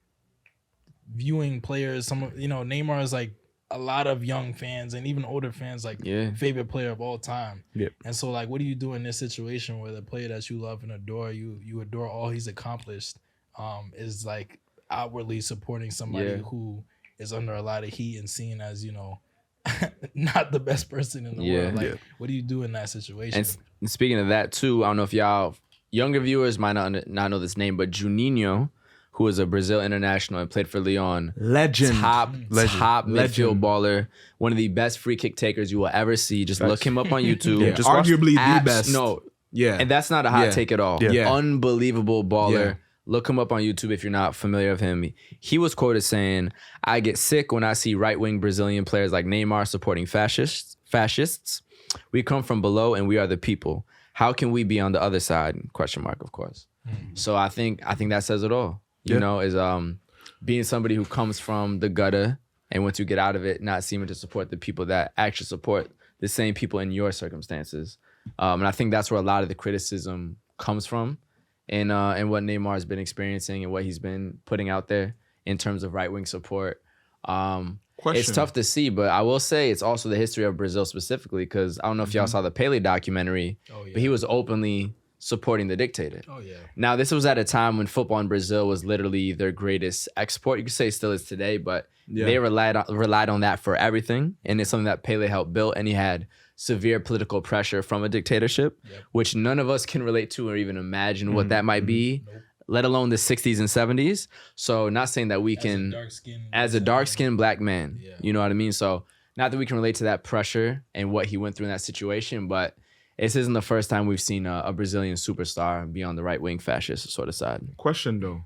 viewing players. Neymar is like a lot of young fans and even older fans like favorite player of all time. Yep. And so like, what do you do in this situation where the player that you love and adore, you adore all he's accomplished, is like outwardly supporting somebody who is under a lot of heat and seen as, not the best person in the world. Like, what do you do in that situation? And speaking of that too, I don't know if y'all younger viewers might not know this name, but Juninho, who is a Brazil international and played for Lyon, Legend. top midfield baller, one of the best free kick takers you will ever see. Just look him up on YouTube. Yeah, just arguably the best. No, Yeah. and that's not a hot take at all. Yeah. Unbelievable baller. Yeah. Look him up on YouTube if you're not familiar with him. He was quoted saying, "I get sick when I see right-wing Brazilian players like Neymar supporting fascists. We come from below and we are the people. How can we be on the other side?" Question mark, of course. So I think that says it all. Is being somebody who comes from the gutter and once you get out of it, not seeming to support the people that actually support the same people in your circumstances. And I think that's where a lot of the criticism comes from. And what Neymar has been experiencing and what he's been putting out there in terms of right-wing support. It's tough to see, but I will say it's also the history of Brazil specifically, because I don't know if y'all saw the Pele documentary, but he was openly supporting the dictator. Oh, yeah. Now, this was at a time when football in Brazil was literally their greatest export. You could say it still is today, but they relied on that for everything. And it's something that Pele helped build, and he had severe political pressure from a dictatorship, which none of us can relate to or even imagine what that might be, let alone the 60s and 70s. So not saying that we can, as a dark-skinned black man, you know what I mean? So not that we can relate to that pressure and what he went through in that situation, but this isn't the first time we've seen a Brazilian superstar be on the right-wing fascist sort of side. Question though,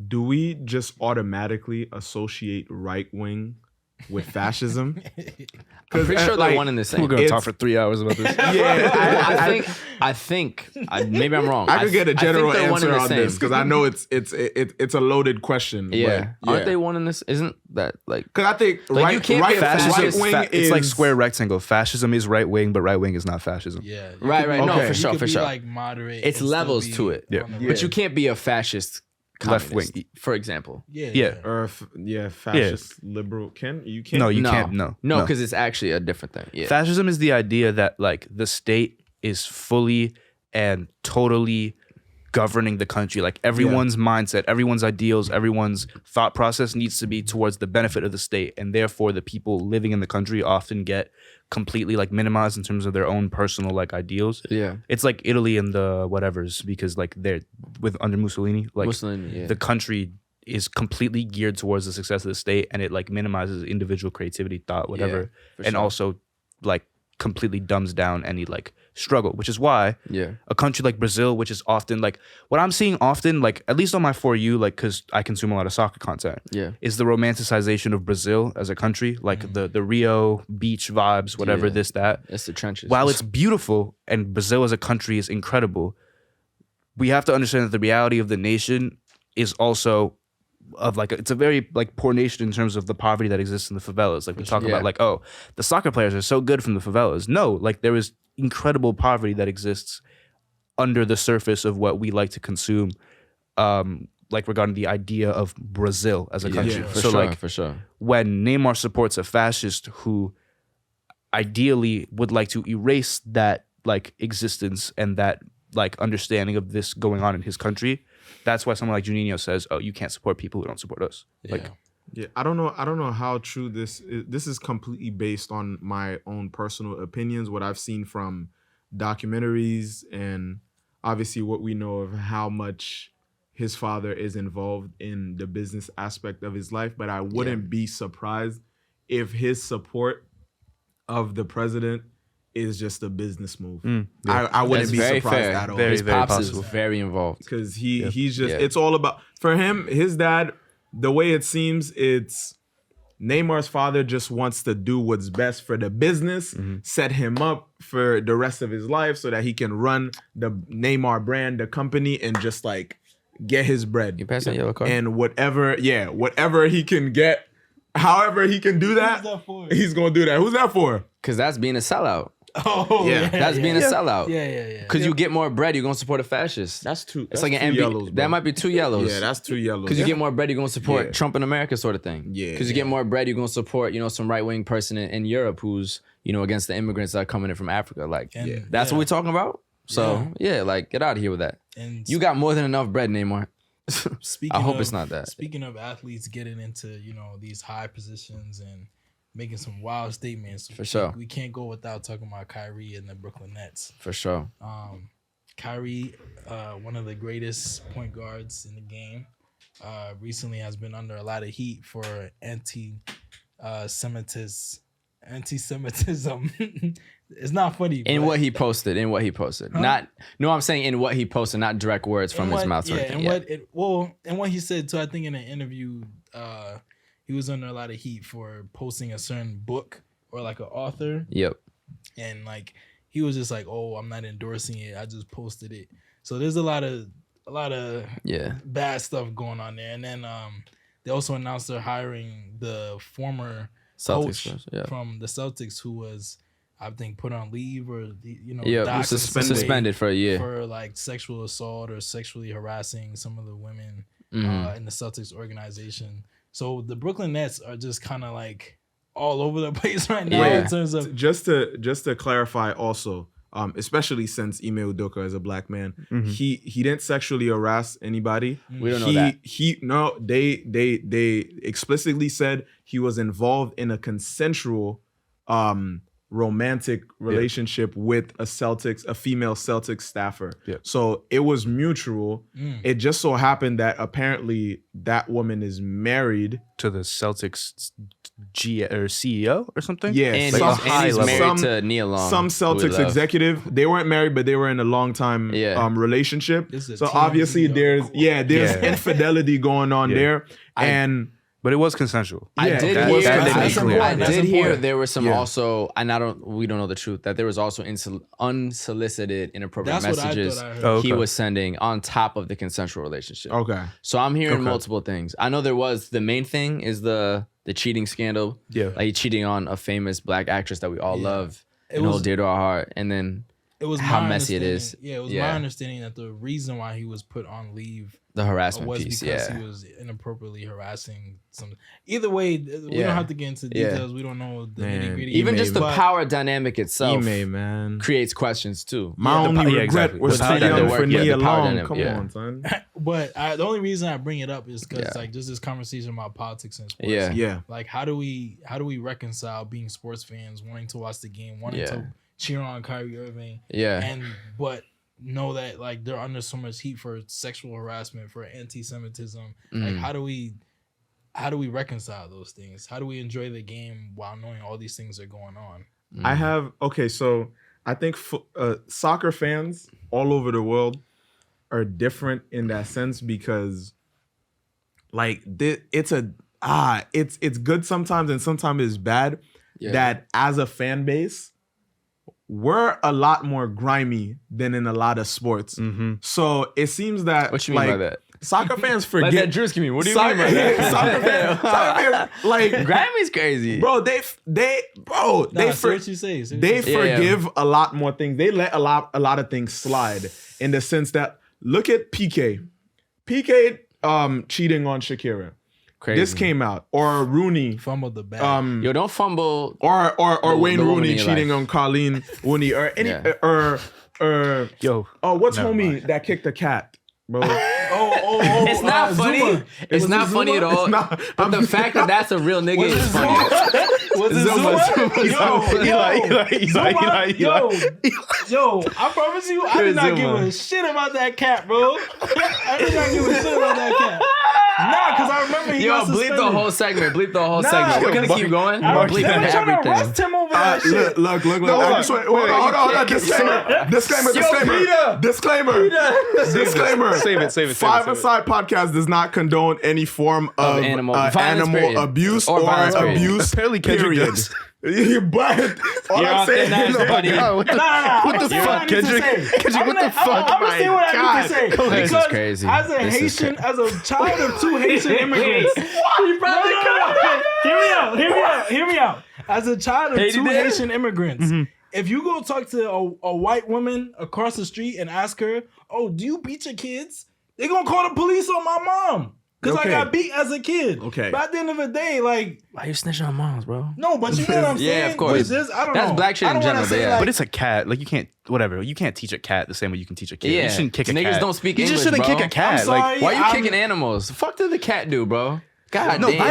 do we just automatically associate right-wing with fascism? I'm pretty sure they're one and the same. We're going to talk for 3 hours about this. I think maybe I'm wrong. I could get a general I think they're one answer and the on same. this because I know it's a loaded question. Yeah. but Aren't they one in this? Isn't that like? Because I think Like, you can't be a fascist. right-wing is It's like square rectangle. Fascism is right wing, but right wing is not fascism. Yeah. Right. No, Okay. for You sure, could for be sure. like moderate. It's and still levels be to it. Yeah. on the But you can't be a fascist Left communist, wing. for example. Yeah. or fascist liberal. You can't. No, you No. can't. No, because it's actually a different thing. Yeah. Fascism is the idea that like the state is fully and totally governing the country. Like everyone's mindset, everyone's ideals, everyone's thought process needs to be towards the benefit of the state, and therefore the people living in the country often get completely like minimized in terms of their own personal like ideals. Yeah. It's like Italy and the whatevers, because like they're under Mussolini, like the country is completely geared towards the success of the state, and it like minimizes individual creativity, thought, whatever, and also like completely dumbs down any like struggle, which is why a country like Brazil, which is often like what I'm seeing often, like at least on my For You, like because I consume a lot of soccer content, is the romanticization of Brazil as a country, like the Rio beach vibes, whatever, this, that. It's the trenches. While it's beautiful and Brazil as a country is incredible, we have to understand that the reality of the nation is also of like it's a very like poor nation in terms of the poverty that exists in the favelas. Like we talk about like, oh, the soccer players are so good from the favelas. No, like there is incredible poverty that exists under the surface of what we like to consume, like regarding the idea of Brazil as a country. For So sure, like for sure. when Neymar supports a fascist who ideally would like to erase that like existence and that like understanding of this going on in his country, that's why someone like Juninho says, "Oh, you can't support people who don't support us." Like, yeah, I don't know how true this is. This is completely based on my own personal opinions, what I've seen from documentaries, and obviously what we know of how much his father is involved in the business aspect of his life. But I wouldn't be surprised if his support of the president is just a business move. I wouldn't be surprised at all. His very pops possible. is very involved. Because he's just, it's all about, for him, his dad, the way it seems, it's Neymar's father just wants to do what's best for the business, set him up for the rest of his life so that he can run the Neymar brand, the company, and just like get his bread. You pass that yellow card? And whatever he can get, however he can do that, he's going to do that. Who's that for? Because that's being a sellout. Oh, yeah. That's being a sellout. Yeah. Because you get more bread, you're going to support a fascist. That's two. It's like an two NBA. yellows, bro. That might be 2 yellows. Yeah, that's 2 yellows. Because you get more bread, you're going to support Trump in America sort of thing. Yeah. Because you get more bread, you're going to support, some right-wing person in Europe who's, against the immigrants that are coming in from Africa. Like, that's what we're talking about? So, like, get out of here with that. And you got more than enough bread, Neymar. I hope it's not that. Speaking of athletes getting into, these high positions and making some wild statements. For sure. We can't go without talking about Kyrie and the Brooklyn Nets. For sure. Kyrie, one of the greatest point guards in the game, recently has been under a lot of heat for anti-Semitism. It's not funny. In what he posted. Huh? I'm saying in what he posted, not direct words from his mouth. And what he said too, I think in an interview, he was under a lot of heat for posting a certain book or like an author. Yep. And like he was just like, "Oh, I'm not endorsing it. I just posted it." So there's a lot of bad stuff going on there. And then they also announced they're hiring the former coach from the Celtics who was, I think, put on leave or suspended for a year for like sexual assault or sexually harassing some of the women in the Celtics organization. So the Brooklyn Nets are just kind of like all over the place right now in terms of just to clarify also, especially since Ime Udoka is a black man, he didn't sexually harass anybody. We don't know that. They explicitly said he was involved in a consensual romantic relationship with a female Celtics staffer. Yeah. So it was mutual. It just so happened that apparently that woman is married to the Celtics CEO or something. Yeah, and he's married to Nia Long, some Celtics executive. They weren't married, but they were in a long time relationship. So obviously there's infidelity going on there. But it was consensual. I did hear there were some also, and we don't know the truth, that there was also unsolicited inappropriate messages he was sending on top of the consensual relationship. Okay. So I'm hearing multiple things. I know there was, the main thing is the cheating scandal. Yeah. Like cheating on a famous black actress that we all love and hold dear to our heart. And then it was how messy it is. Yeah, it was my understanding that the reason why he was put on leave, the harassment was piece, because he was inappropriately harassing some. Either way, we don't have to get into details. We don't know the nitty gritty. Even just the power dynamic itself creates questions too. My only regret was too young for Nia Long. Come on, son. But the only reason I bring it up is because like just this conversation about politics and sports. Yeah. Like how do we reconcile being sports fans, wanting to watch the game, wanting to cheer on Kyrie Irving, but know that like they're under so much heat for sexual harassment, for anti-Semitism. Like how do we reconcile those things? How do we enjoy the game while knowing all these things are going on? So I think soccer fans all over the world are different in that sense because like it's good sometimes and sometimes it's bad that as a fan base we're a lot more grimy than in a lot of sports. So it seems that what you mean by that? Soccer fans forget. Like that Drew scheme. What do you mean by that? Soccer fans, like Grammy's crazy, bro. They forgive a lot more things. They let a lot of things slide in the sense that look at PK. PK cheating on Shakira. Crazy. This came out. Or Rooney. Fumbled the bag. Yo, don't fumble. Or Wayne the Rooney life. cheating on Colleen Rooney. Or any Yo. Oh, what's Never homie mind. that kicked the cat, bro? It's not funny. Zouma. It's not Zuma? funny at all. It's not- But the fact that that's a real nigga is funny. Was it Zuma. Yo, I promise you, I did not give a shit about that cat, bro. I did not give a shit about that cat. Nah, because I remember he Yo, got bleep suspended. the whole segment. Bleep the whole segment. We're gonna keep going. I We're was bleeping trying to everything. arrest him over that shit. Look. No, I just want- hold on. Disclaimer. Save it. 5ASIDE podcast does not condone any form of animal violence, period. abuse Or or violence, period. abuse. Apparently Kendrick period. does. But all You're I'm on thin saying ice, is, buddy. God, what the, what the fuck, Kendrick? Kendrick, what the fuck? I'm gonna say what I need to say. This is Because crazy. as a This is Haitian, as a child of two Haitian immigrants. Hear me out. As a child of two Haitian immigrants, if you go talk to a white woman across the street and ask her, "Oh, do you beat your kids?" They're gonna call the police on my mom. Because Okay. I got beat as a kid. Okay. But at the end of the day, like, Why you snitching on moms, bro? no, but you know what I'm saying? Yeah, of course. But I don't That's know. black shit I in don't wanna general, say, but yeah. like, But it's a cat. Like you can't, whatever. You can't teach a cat the same way you can teach a kid. Yeah. You shouldn't kick a Niggas cat. don't speak You English, just shouldn't bro. kick a cat. I'm sorry. Like, Why you I'm- kicking animals? The fuck did the cat do, bro? God no, damn. I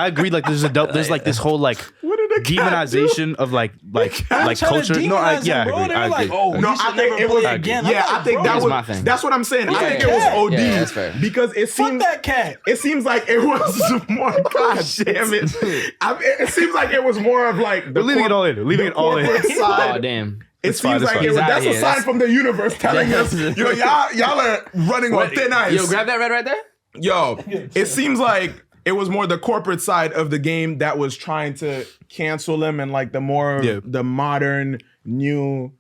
agree. Like there's like this whole like what did the cat do? demonization of like I'm trying to culture. No, I demonize him, bro. agree. They were I like, agree. oh, No, you should I think never it was play again. Yeah, I'm I think like, that bro, Here's was. my thing. That's what I'm saying. He's I a think it was cat. OD Yeah, that's fair. because it fuck seems that cat. It seems like it was more. God damn it! It seems like it was more of like We're leaving it all in. Leaving it all in. Oh, damn. It fine, seems it's like fine. it was, He's outta that's a here. sign from the universe telling Yeah. us, yo, y'all are running on thin ice. Yo, grab that red right there. Yo, it seems like it was more the corporate side of the game that was trying to cancel him, and like the more the modern new,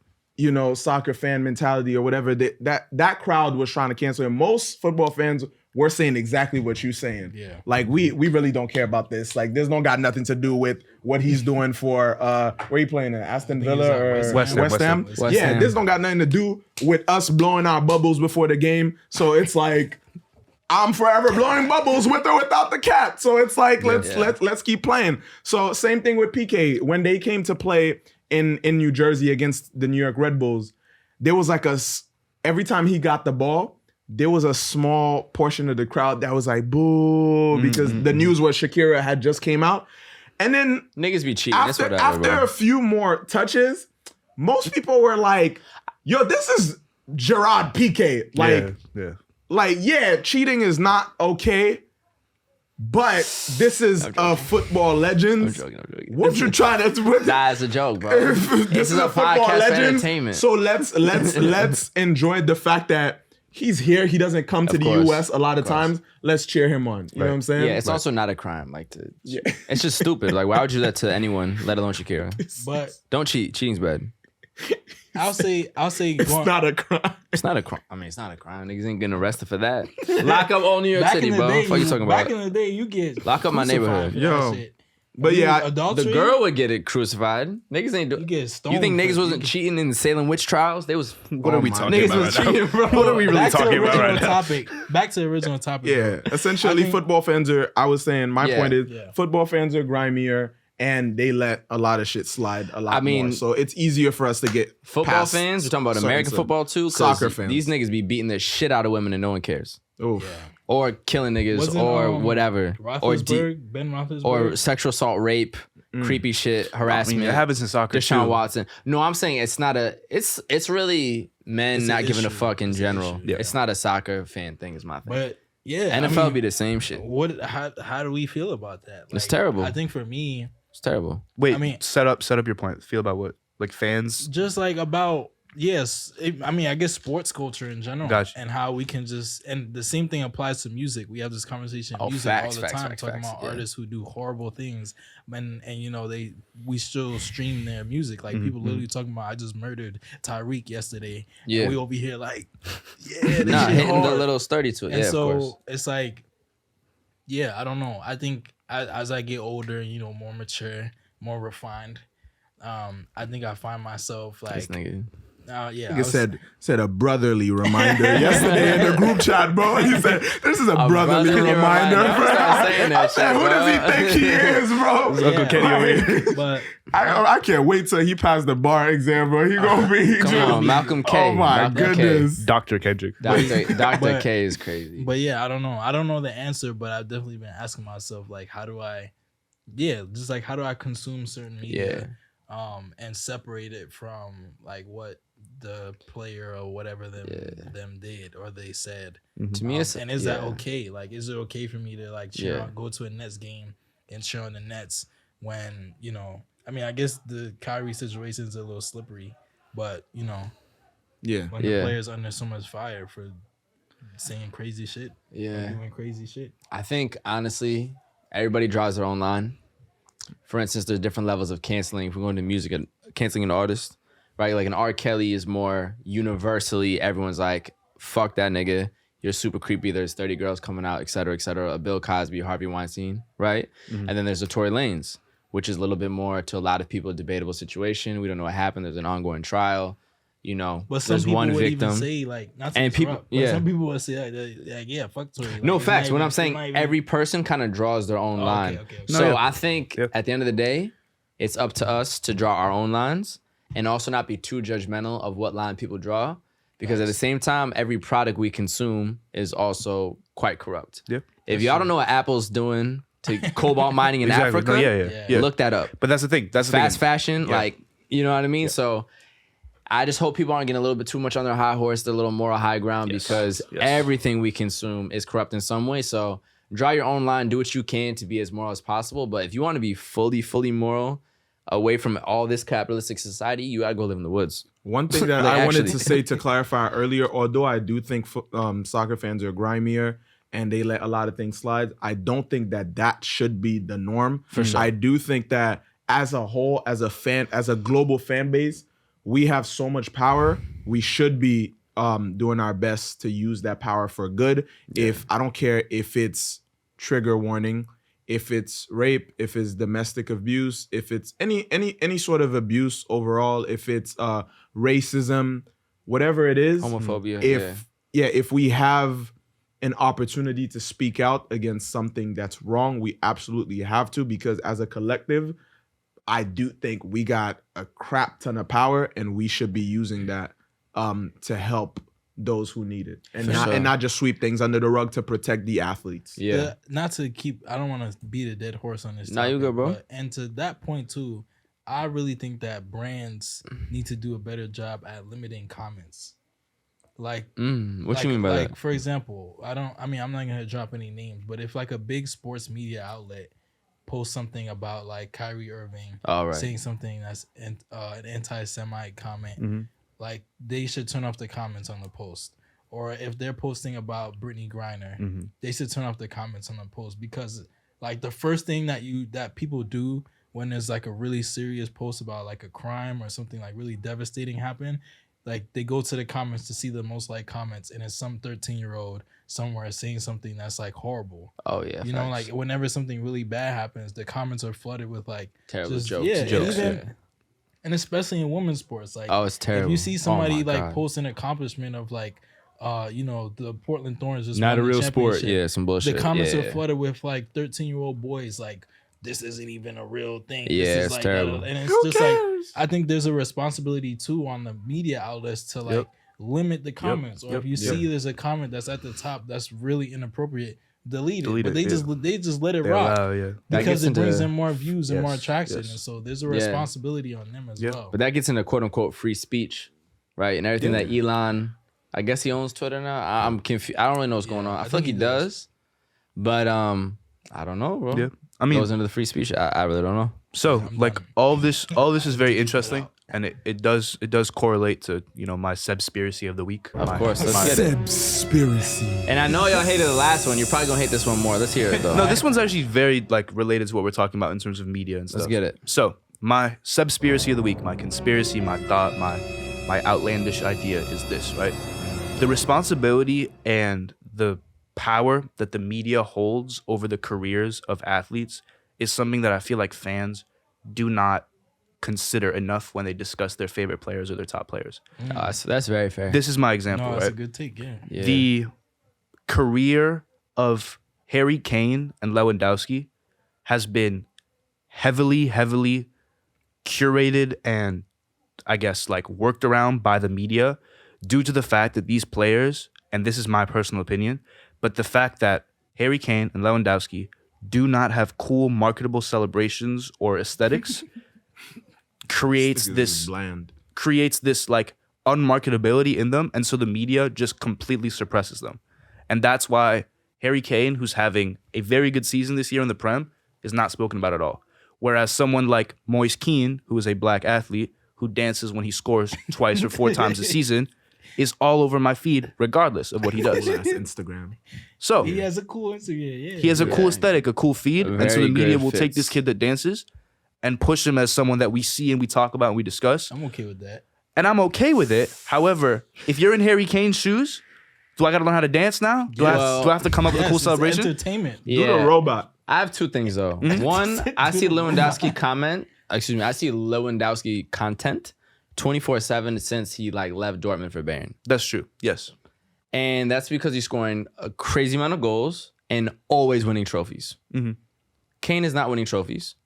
soccer fan mentality or whatever that crowd was trying to cancel him. Most football fans were saying exactly what you're saying. Yeah. Like we really don't care about this. Like this don't got nothing to do with what he's doing for where he playing at Aston Villa or West Ham. West Yeah, Ham. this don't got nothing to do with us blowing our bubbles before the game. So it's like I'm forever blowing bubbles with or without the cat. So it's like let's keep playing. So same thing with PK. When they came to play in New Jersey against the New York Red Bulls, there was like every time he got the ball, there was a small portion of the crowd that was like boo because the news was Shakira had just came out. And then Niggas be cheating. That's after whatever, bro. a few more touches, most people were like, yo, this is Gerard Piqué. Like, cheating is not okay, but this is a football legend. I'm joking. What you trying to? Nah, it's a joke, bro. This is a podcast for entertainment. So let's enjoy the fact that he's here. He doesn't come to the course. US a lot of times. Let's cheer him on. You know what I'm saying? Yeah, it's also not a crime. It's just stupid. Like, why would you do that to anyone, let alone Shakira? But Don't cheat. Cheating's bad. I'll say it's not a crime. It's not a crime. I mean, it's not a crime. Niggas ain't getting arrested for that. Lock up all New York back City, in the bro. day, What you talking back about? in the day, you get Lock up my crucified neighborhood. for that Yo. shit. But yeah, adultery, The girl would get it crucified. Niggas ain't do. you get stoned. You think for niggas it. wasn't cheating in the Salem witch trials? They was. What are we talking Niggas about was right now? cheating, bro. What are we really Back to the talking about original right now? topic. Back to the original topic. yeah. bro. Essentially, I think- football fans are. I was saying my point is Yeah. football fans are grimier. And they let a lot of shit slide a lot more. So it's easier for us to get Football past fans, we're talking about certain American stuff. football too. 'Cause Soccer fans. These niggas be beating the shit out of women and no one cares. Oof. Or killing niggas Wasn't, or whatever. Or Ben Roethlisberger. or sexual assault, rape, creepy shit, I harassment. mean, it happens in soccer Deshaun too. Watson. No, I'm saying it's not a. It's really men It's not an giving a issue. fuck in It's an general. issue. Yeah. It's not a soccer fan thing. Is my thing. But yeah, NFL I mean, be the same shit. How do we feel about that? It's terrible. I think for me, It's terrible. Wait, I mean- set up your point. Feel about what? Like fans? just like about I guess sports culture in general, Gotcha. and how we can and the same thing applies to music. We have this conversation Oh, of music facts, all the facts, time, facts, talking facts, about yeah. artists who do horrible things, and we still stream their music. Like people literally talking about, I just murdered Tyreek yesterday. Yeah. and we over here like, yeah, this Nah, shit hitting the hard. little sturdy to it. And Yeah, so of course. it's like, yeah, I don't know. I think as I get older, more mature, more refined, I think I find myself This like nigga. Yeah. He said a brotherly reminder yesterday in the group chat, bro. He said, this is a brotherly reminder. I said, who does he think he is, bro? Uncle Kenny But I can't wait till he passed the bar exam, bro. He gonna be Come on, Malcolm K. Oh my Malcolm goodness. Dr. Kendrick. Dr. K is crazy. But yeah, I don't know. I don't know the answer, but I've definitely been asking myself, like, how do I consume certain media, and separate it from like what the player or whatever them did or they said. To me, it's, and is that okay? Like, is it okay for me to like cheer on, go to a Nets game and cheer on the Nets when, you know, I mean, I guess the Kyrie situation is a little slippery, but you know, when the player's under so much fire for saying crazy shit, doing crazy shit. I think honestly, everybody draws their own line. For instance, there's different levels of canceling. If we're going to music and canceling an artist, right? Like an R. Kelly is more universally, everyone's like, fuck that nigga. You're super creepy. There's 30 girls coming out, et cetera, et cetera. A Bill Cosby, Harvey Weinstein, right? And then there's the Tory Lanez, which is a little bit more to a lot of people a debatable situation. We don't know what happened. There's an ongoing trial. You know, but some there's people one would victim. even say like, not to and interrupt, people, but some people would say like yeah, fuck Tory. Like, no facts. What I'm saying, every person kind of draws their own line. Okay. So I think at the end of the day, it's up to us to draw our own lines and also not be too judgmental of what line people draw, because at the same time, every product we consume is also quite corrupt. Yeah. If y'all don't know what Apple's doing to cobalt mining in Africa, look that up. But that's the thing. That's the fast thing. fashion, like, you know what I mean? So I just hope people aren't getting a little bit too much on their high horse, their little moral high ground, because everything we consume is corrupt in some way. So draw your own line, do what you can to be as moral as possible. But if you want to be fully moral away from all this capitalistic society, you gotta go live in the woods. One thing that I wanted to say to clarify earlier, although I do think soccer fans are grimier and they let a lot of things slide, I don't think that should be the norm. For sure. I do think that as a whole, as a global fan base, we have so much power. We should be doing our best to use that power for good. If I don't care if it's trigger warning, if it's rape, if it's domestic abuse, if it's any sort of abuse overall, if it's racism, whatever it is, homophobia. If we have an opportunity to speak out against something that's wrong, we absolutely have to, because as a collective, I do think we got a crap ton of power, and we should be using that to help those who need it, and not just sweep things under the rug to protect the athletes. Not to keep. I don't want to beat a dead horse on this. Nah, you good, bro. And to that point too, I really think that brands need to do a better job at limiting comments. Like, what you mean by that? For example, I'm not gonna drop any names, but if like a big sports media outlet post something about like Kyrie Irving saying something that's an anti-Semite comment, like they should turn off the comments on the post. Or if they're posting about Brittany Griner, they should turn off the comments on the post, because like the first thing that people do when there's like a really serious post about like a crime or something like really devastating happen, like they go to the comments to see the most liked comments, and it's some 13-year-old somewhere saying something that's like horrible. Oh yeah, you know, like whenever something really bad happens, the comments are flooded with like terrible jokes. And especially in women's sports, like it's terrible. If you see somebody post an accomplishment of like, the Portland Thorns just not won a real the sport, championship, some bullshit. The comments are flooded with like 13-year-old boys like, this isn't even a real thing. Yeah, it's terrible. And it's just like, I think there's a responsibility too on the media outlets to like limit the comments. Or if you see there's a comment that's at the top that's really inappropriate, delete it. But they just let it rock. Because it brings in more views and more traction. And so there's a responsibility on them as well. But that gets into quote unquote free speech, right? And everything that Elon, I guess he owns Twitter now. I'm confused. I don't really know what's going on. I feel like he does. But I don't know, bro. I mean, goes into the free speech. I really don't know. So like all this is very interesting, and it does correlate to my SebSpiracy of the week. Of course, let's get it. SebSpiracy. And I know y'all hated the last one. You're probably gonna hate this one more. Let's hear it though. No, this one's actually very like related to what we're talking about in terms of media and stuff. Let's get it. So my SebSpiracy of the week, my conspiracy, my thought, my outlandish idea is this, right? The responsibility and the power that the media holds over the careers of athletes is something that I feel like fans do not consider enough when they discuss their favorite players or their top players. So that's very fair. This is my example, No, right? that's a good take. Yeah. The career of Harry Kane and Lewandowski has been heavily curated and I guess like worked around by the media due to the fact that these players, and this is my personal opinion, but the fact that Harry Kane and Lewandowski do not have cool marketable celebrations or aesthetics creates this like unmarketability in them, and so the media just completely suppresses them. And that's why Harry Kane, who's having a very good season this year in the Prem, is not spoken about at all. Whereas someone like Moise Keane, who is a black athlete who dances when he scores twice or 4 times a season, is all over my feed regardless of what he does. Instagram. So He has a cool Instagram. Yeah. he has a cool aesthetic, a cool feed, and so the media will take this kid that dances and push him as someone that we see and we talk about and we discuss. I'm okay with that. And I'm okay with it. However, if you're in Harry Kane's shoes, do I got to learn how to dance now? Do I have to come up with a cool it's celebration? Entertainment. Do the robot. I have 2 things though. One, I see Lewandowski I see Lewandowski content 24/7 since he like left Dortmund for Bayern. That's true. Yes. And that's because he's scoring a crazy amount of goals and always winning trophies. Mm-hmm. Kane is not winning trophies.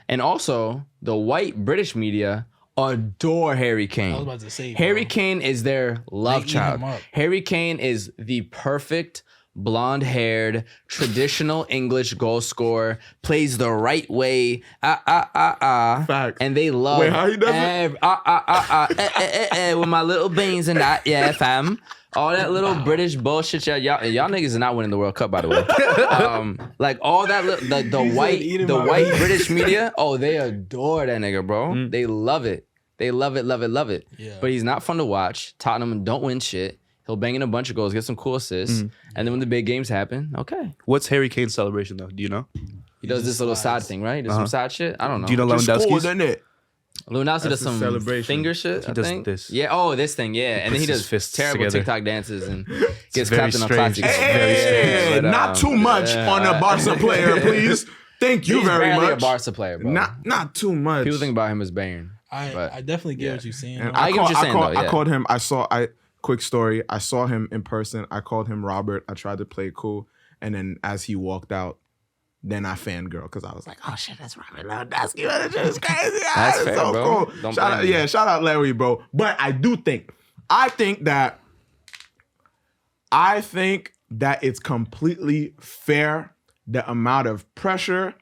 And also, the white British media adore Harry Kane. I was about to say, Harry bro. Kane is their love They eat child. him up. Harry Kane is the perfect blonde-haired, traditional English goal scorer, plays the right way, Facts. and they love. Wait, how he does it? With my little beans and that, yeah, fam. All that little British bullshit, y'all niggas are not winning the World Cup, by the way. Like all that, the white British media, oh, they adore that nigga, bro. They love it. They love it. Yeah. But he's not fun to watch. Tottenham don't win shit. He'll bang in a bunch of goals, get some cool assists, and then when the big games happen, okay. What's Harry Kane's celebration though? Do you know? He does this little side thing, right? He does some side shit. I don't know. Do you know Just scored, Lewandowski's? didn't it? Lewandowski does some celebration. finger shit. He I does think. this. Yeah. Oh, this thing. Yeah. And then he puts his does fists terrible together. TikTok dances and gets very clapped in on strange. classics. It's very Hey, strange. But, not too much on a Barca player, please. Thank you He's very barely much. a Barca player, bro. Not too much. People think about him as Bayern. I definitely get what you're saying. And though. I get what you're saying, though, I yeah. called him. Quick story. I saw him in person. I called him Robert. I tried to play it cool, and then as he walked out, then I fangirl because I was like, "Oh shit, that's Robert Lewandowski. That shit is crazy. That's It's fair, so bro. cool." Don't Shout out, blame me. shout out Larry, bro. But I think that it's completely fair the amount of pressure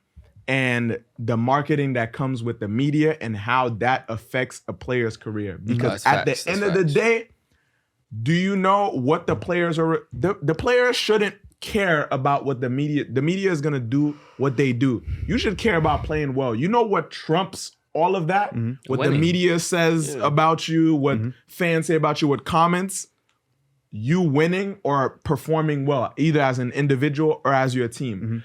and the marketing that comes with the media and how that affects a player's career. Because That's at facts. the end That's of the facts. day, do you know what the players are? The players shouldn't care about what the media is going to do what they do. You should care about playing well. You know what trumps all of that? What the Winning. media says about you, what fans say about you, what comments, you winning or performing well, either as an individual or as your team.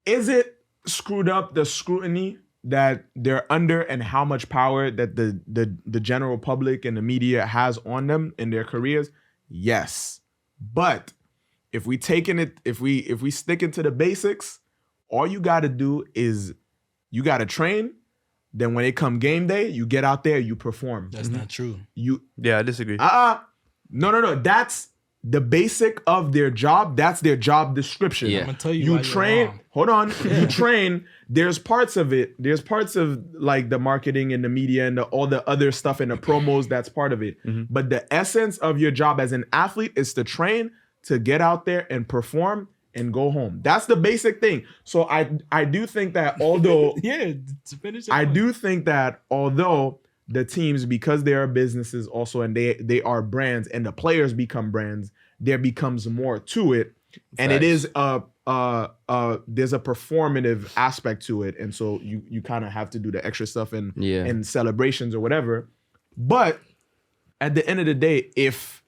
Is it screwed up, the scrutiny that they're under and how much power that the general public and the media has on them in their careers? Yes. But if we stick into the basics, all you got to do is you got to train. Then when it come game day, you get out there, you perform. That's not true. Yeah, I disagree. No. That's the basic of their job. That's their job description. Yeah. I'm gonna tell you. You why train. You're wrong. Hold on. You train. There's parts of it. There's parts of like the marketing and the media and all the other stuff and the promos. That's part of it. But the essence of your job as an athlete is to train, to get out there and perform and go home. That's the basic thing. So I do think that although Yeah. To finish. Your I point. do think that although the teams, because they are businesses also and they are brands and the players become brands, there becomes more to it. And it is there's a performative aspect to it. And so you kind of have to do the extra stuff and celebrations or whatever. But at the end of the day, if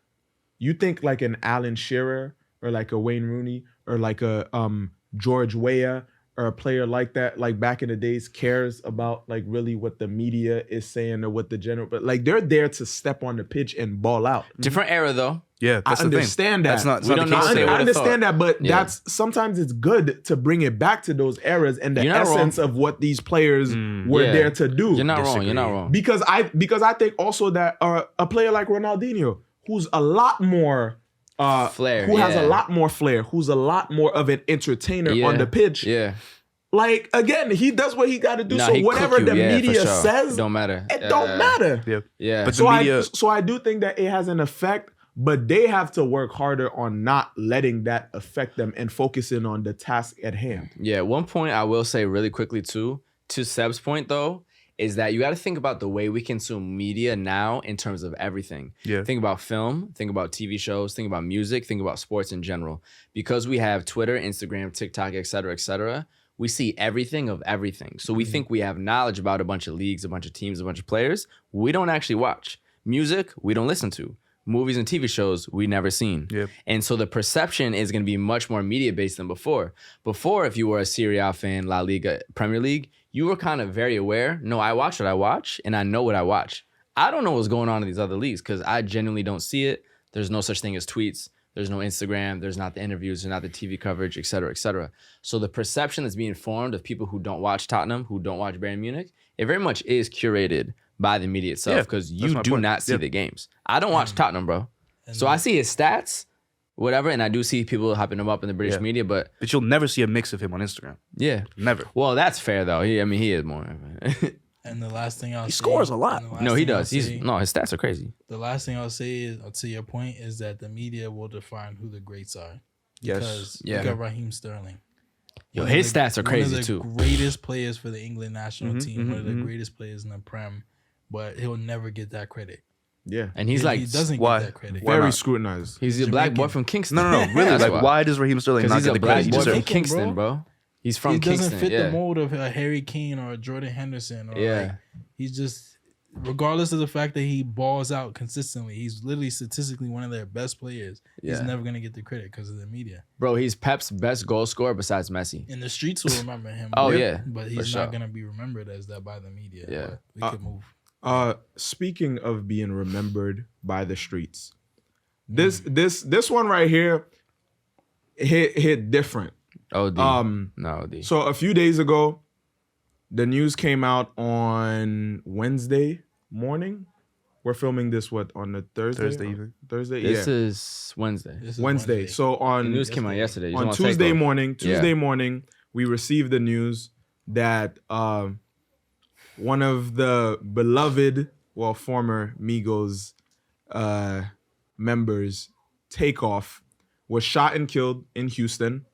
you think like an Alan Shearer or like a Wayne Rooney or like a George Weah or a player like that, like back in the days, cares about like really what the media is saying or what the general, but like they're there to step on the pitch and ball out. Different era though. Yeah, that's I understand that. That's not. We don't know. I understand that, but that's sometimes it's good to bring it back to those eras and the essence of what these players were there to do. You're not wrong. You're not wrong. Because I think also that a player like Ronaldinho, who's a lot more flair, who has a lot more flair, who's a lot more of an entertainer on the pitch. Yeah. Like, again, he does what he got to do. So whatever the media says, don't matter. It don't matter. Yeah. Yeah. But So the media. so I do think that it has an effect, but they have to work harder on not letting that affect them and focusing on the task at hand. Yeah. One point I will say really quickly too, to Seb's point though, is that you got to think about the way we consume media now in terms of everything. Yeah. Think about film, think about TV shows, think about music, think about sports in general. Because we have Twitter, Instagram, TikTok, et cetera, we see everything of everything. So we think we have knowledge about a bunch of leagues, a bunch of teams, a bunch of players. We don't actually watch. Music, we don't listen to. Movies and TV shows, we never seen. Yep. And so the perception is going to be much more media-based than before. Before, if you were a Serie A fan, La Liga, Premier League, you were kind of very aware. No, I watch what I watch, and I know what I watch. I don't know what's going on in these other leagues because I genuinely don't see it. There's no such thing as tweets. There's no Instagram. There's not the interviews. There's not the TV coverage, et cetera, et cetera. So the perception that's being formed of people who don't watch Tottenham, who don't watch Bayern Munich, it very much is curated by the media itself because you do not see the games. I don't watch Tottenham, bro. So I see his stats, whatever, and I do see people hyping him up in the British media, but you'll never see a mix of him on Instagram. Yeah. Never. Well, that's fair, though. He is more. And the last thing I'll say... He scores a lot. No, he does. His stats are crazy. The last thing I'll say is, to your point, is that the media will define who the greats are. Yes. Because look at Raheem Sterling. Yo, his stats are crazy, too. One of the greatest players for the England national team. One of the greatest players in the Prem. But he'll never get that credit. Yeah. And he's he doesn't get that credit. Very scrutinized. He's a black boy from Kingston. No, really. Like, why does Raheem Sterling not get the credit he deserves? He's a black boy deserves? from Kingston, bro. He's from Kingston. He doesn't fit the mold of a Harry Kane or a Jordan Henderson. Or like, he's just, regardless of the fact that he balls out consistently, he's literally statistically one of their best players. He's never going to get the credit because of the media. Bro, he's Pep's best goal scorer besides Messi. And the streets will remember him. But he's not going to be remembered as that by the media. Yeah. But we could move. Speaking of being remembered by the streets, this one right here hit different. OD. No, OD. So a few days ago, the news came out on Wednesday morning. We're filming this on the Thursday evening. This is Wednesday. Wednesday. So on the news came out yesterday. On Tuesday morning, we received the news that one of the beloved, former Migos members, Takeoff, was shot and killed in Houston.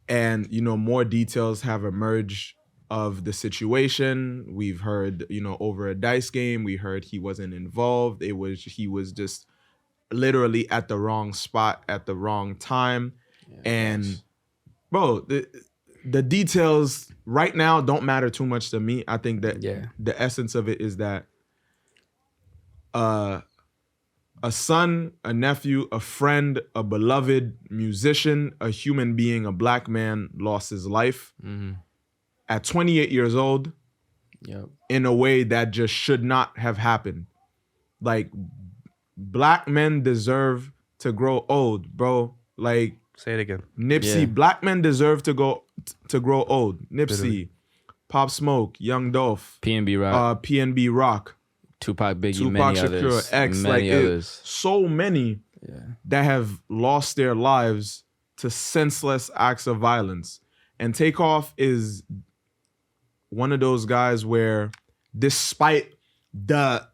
And, more details have emerged of the situation. We've heard, over a dice game, we heard he wasn't involved. He was just literally at the wrong spot at the wrong time. And, bro, the details right now don't matter too much to me. I think that the essence of it is that a son, a nephew, a friend, a beloved musician, a human being, a black man lost his life at 28 years old in a way that just should not have happened. Like, black men deserve to grow old, bro. Like, say it again. Nipsey, black men deserve to grow old. Nipsey, Pop Smoke, Young Dolph, PNB Rock. Tupac, Biggie, many Shakur, others. X, many others. So many that have lost their lives to senseless acts of violence. And Takeoff is one of those guys where, despite the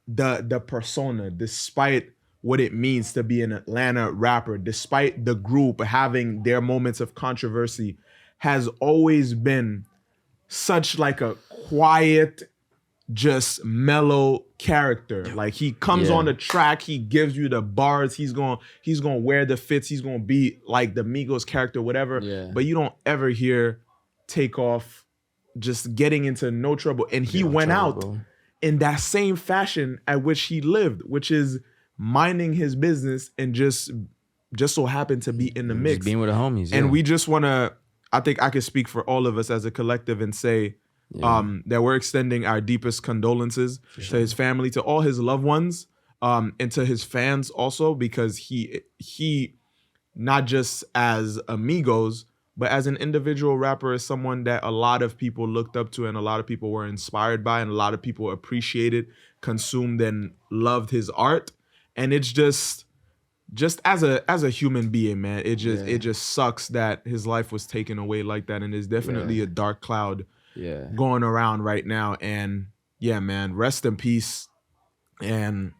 persona, despite what it means to be an Atlanta rapper, despite the group having their moments of controversy, has always been such like a quiet, just mellow character. Like, he comes on the track, he gives you the bars, he's gonna wear the fits, he's gonna be like the Migos character, whatever. But you don't ever hear Takeoff just getting into no trouble. And he went out in that same fashion at which he lived, which is minding his business and just so happened to be in the mix. Just being with the homies. And we just wanna, I think I can speak for all of us as a collective and say that we're extending our deepest condolences to his family, to all his loved ones. into his fans also, because he not just as amigos, but as an individual rapper, is someone that a lot of people looked up to and a lot of people were inspired by and a lot of people appreciated, consumed, and loved his art. And it's just as a human being, man, it just sucks that his life was taken away like that. And there's definitely a dark cloud going around right now. And yeah, man, rest in peace. And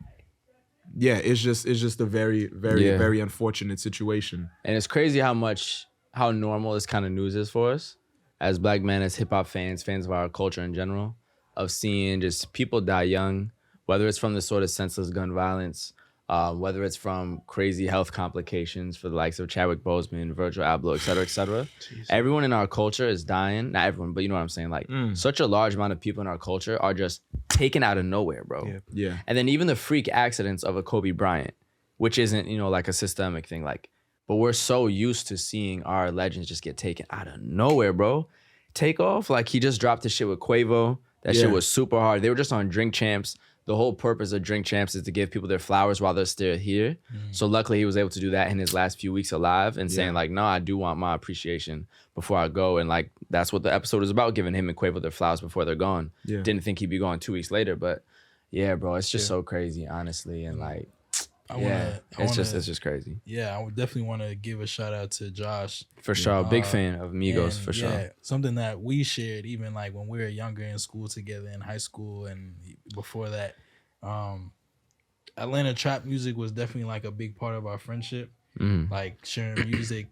yeah, it's just a very, very, very unfortunate situation. And it's crazy how normal this kind of news is for us as black men, as hip hop fans of our culture in general, of seeing just people die young, whether it's from the sort of senseless gun violence, whether it's from crazy health complications for the likes of Chadwick Boseman, Virgil Abloh, et cetera, et cetera. Everyone in our culture is dying. Not everyone, but you know what I'm saying? Like, such a large amount of people in our culture are just taken out of nowhere, bro. Yeah. And then even the freak accidents of a Kobe Bryant, which isn't, like a systemic thing, like, but we're so used to seeing our legends just get taken out of nowhere, bro. Takeoff, like he just dropped his shit with Quavo. That shit was super hard. They were just on Drink Champs. The whole purpose of Drink Champs is to give people their flowers while they're still here. So luckily he was able to do that in his last few weeks alive and saying like, no, I do want my appreciation before I go. And like, that's what the episode is about, giving him and Quavo their flowers before they're gone. Yeah. Didn't think he'd be gone 2 weeks later, but yeah, bro, it's just so crazy, honestly. And like, it's just crazy. Yeah, I would definitely want to give a shout out to Josh. For sure. Big fan of Migos, for sure. Yeah, something that we shared even like when we were younger in school together, in high school and before that. Atlanta trap music was definitely like a big part of our friendship. Like sharing music,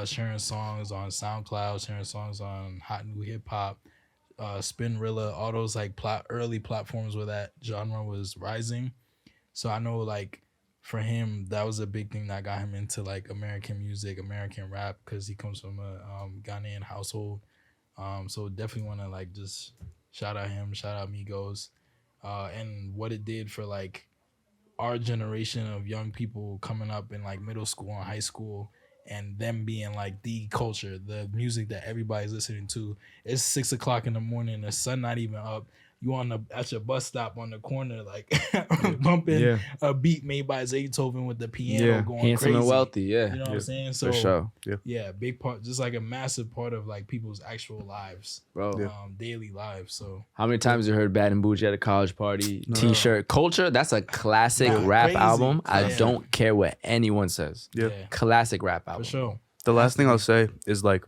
sharing songs on SoundCloud, sharing songs on Hot New Hip Hop, Spinrilla, all those like early platforms where that genre was rising. So I know like for him, that was a big thing that got him into like American music, American rap, because he comes from a Ghanaian household. So definitely want to like just shout out him, shout out Migos, and what it did for like our generation of young people coming up in like middle school and high school, and them being like the culture, the music that everybody's listening to. It's 6 o'clock in the morning, the sun not even up. You at your bus stop on the corner, like bumping a beat made by Zaytoven with the piano going Handsome crazy. And wealthy, you know what I'm saying? So for sure. Big part, just like a massive part of like people's actual lives, bro, daily lives. So how many times you heard Bad and Bougie at a college party? T-shirt culture. That's a classic rap album. I don't care what anyone says. Classic rap album for sure. The last thing I'll say is like,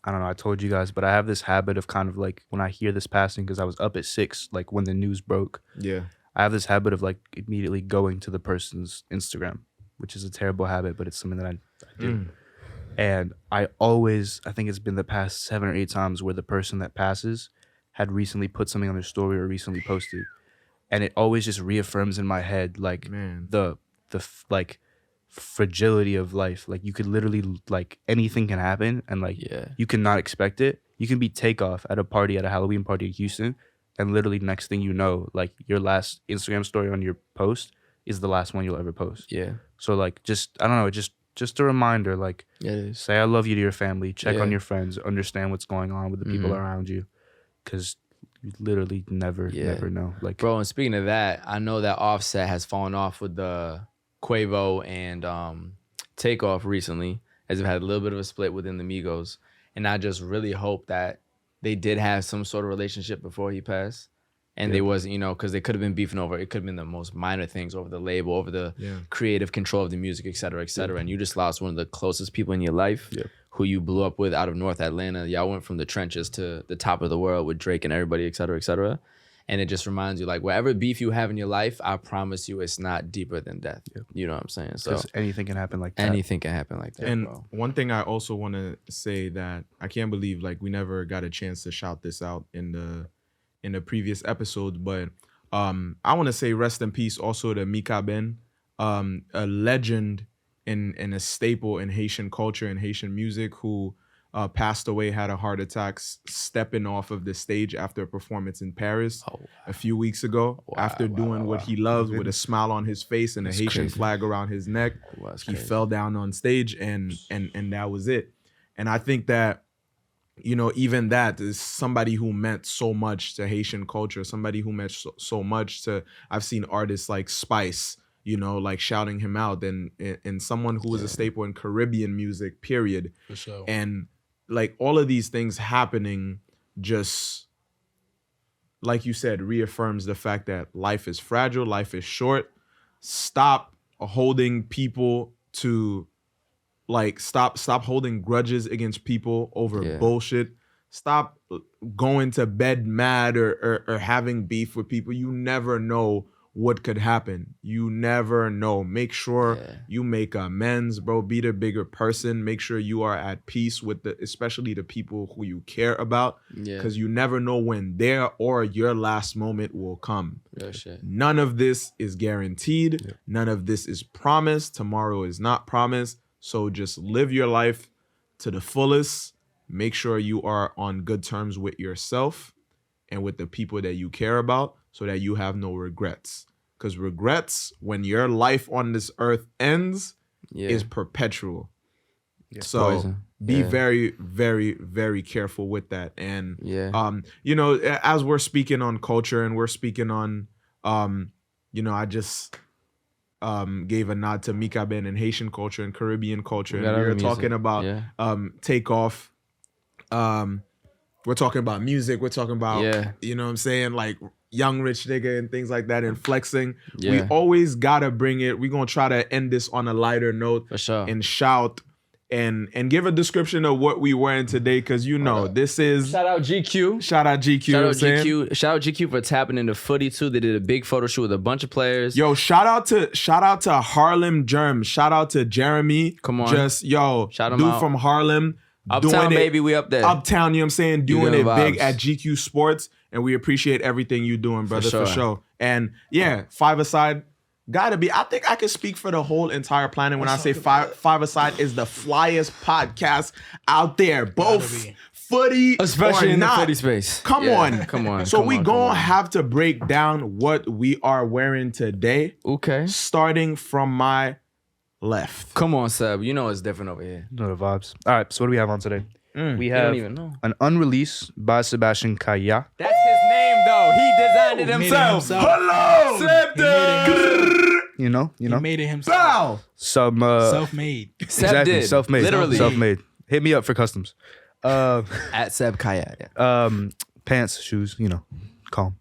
I don't know, I told you guys, but I have this habit of kind of like when I hear this passing, because I was up at 6, like when the news broke. Yeah. I have this habit of like immediately going to the person's Instagram, which is a terrible habit, but it's something that I do. And I think it's been the past 7 or 8 times where the person that passes had recently put something on their story or recently posted. And it always just reaffirms in my head, like the like fragility of life. Like you could literally, like anything can happen, and like you cannot expect it. You can be Takeoff at a party, at a Halloween party in Houston, and literally next thing you know, like your last Instagram story on your post is the last one you'll ever post. So like just I don't know, just a reminder, like say I love you to your family, check on your friends, understand what's going on with the people around you, because you literally never know. Like, bro, and speaking of that, I know that Offset has fallen off with the Quavo and Takeoff recently, as they've had a little bit of a split within the Migos. And I just really hope that they did have some sort of relationship before he passed. And they wasn't, because they could have been beefing over, it could have been the most minor things, over the label, over the creative control of the music, et cetera, et cetera. And you just lost one of the closest people in your life who you blew up with out of North Atlanta. Y'all went from the trenches to the top of the world with Drake and everybody, et cetera, et cetera. And it just reminds you, like, whatever beef you have in your life, I promise you it's not deeper than death. You know what I'm saying? So anything can happen like that. Anything can happen like that, And bro. one thing I also want to say that I can't believe, like, we never got a chance to shout this out in the previous episode, but I want to say rest in peace also to Mika Ben, a legend and a staple in Haitian culture and Haitian music, who passed away, had a heart attack stepping off of the stage after a performance in Paris a few weeks ago. After doing what he loves with a smile on his face and a Haitian flag around his neck, he fell down on stage and that was it. And I think that even that is somebody who meant so much to Haitian culture, somebody who meant so much to, I've seen artists like Spice, like shouting him out, and someone who was a staple in Caribbean music, period. For sure. And like all of these things happening just, like you said, reaffirms the fact that life is fragile, life is short. Stop holding people to, like, stop holding grudges against people over bullshit. Stop going to bed mad or having beef with people. You never know what could happen. You never know. Make sure you make amends, bro. Be the bigger person. Make sure you are at peace with especially the people who you care about. Because you never know when their or your last moment will come. Real shit. None of this is guaranteed. None of this is promised. Tomorrow is not promised. So just live your life to the fullest. Make sure you are on good terms with yourself and with the people that you care about, so that you have no regrets. Because regrets, when your life on this earth ends, is perpetual. So poison. Be very, very, very careful with that. And as we're speaking on culture and we're speaking on, I just gave a nod to Mika Ben and Haitian culture and Caribbean culture, and we were talking about Takeoff. We're talking about music. We're talking about, you know what I'm saying, like young rich nigga and things like that, and flexing. We always gotta bring it. We're gonna try to end this on a lighter note, for sure, and shout and give a description of what we wearing today, because this is shout out GQ. Shout out GQ. Shout out GQ for tapping into footy too. They did a big photo shoot with a bunch of players. Yo, shout out to Harlem Germs. Shout out to Jeremy. Come on, shout him out. From Harlem. Uptown, baby, we up there. Uptown, you know what I'm saying? Doing it big at GQ Sports. And we appreciate everything you're doing, brother, for sure. And 5ASIDE, gotta be. I think I can speak for the whole entire planet when I say 5ASIDE is the flyest podcast out there. Both footy, especially or in not. The footy space. Come on. So we gonna have to break down what we are wearing today. Okay. Starting from my left. Come on, Seb. You know it's different over here. You know the vibes. All right, so what do we have on today? We have don't even know. An unreleased by Sebastian Kaya. That's his name, though. He designed it himself. Hello! You know? He made it himself. Bow! Some self-made. Exactly, self-made. Literally. Self-made. Hit me up for customs. At Seb Kaya. Pants, shoes, calm.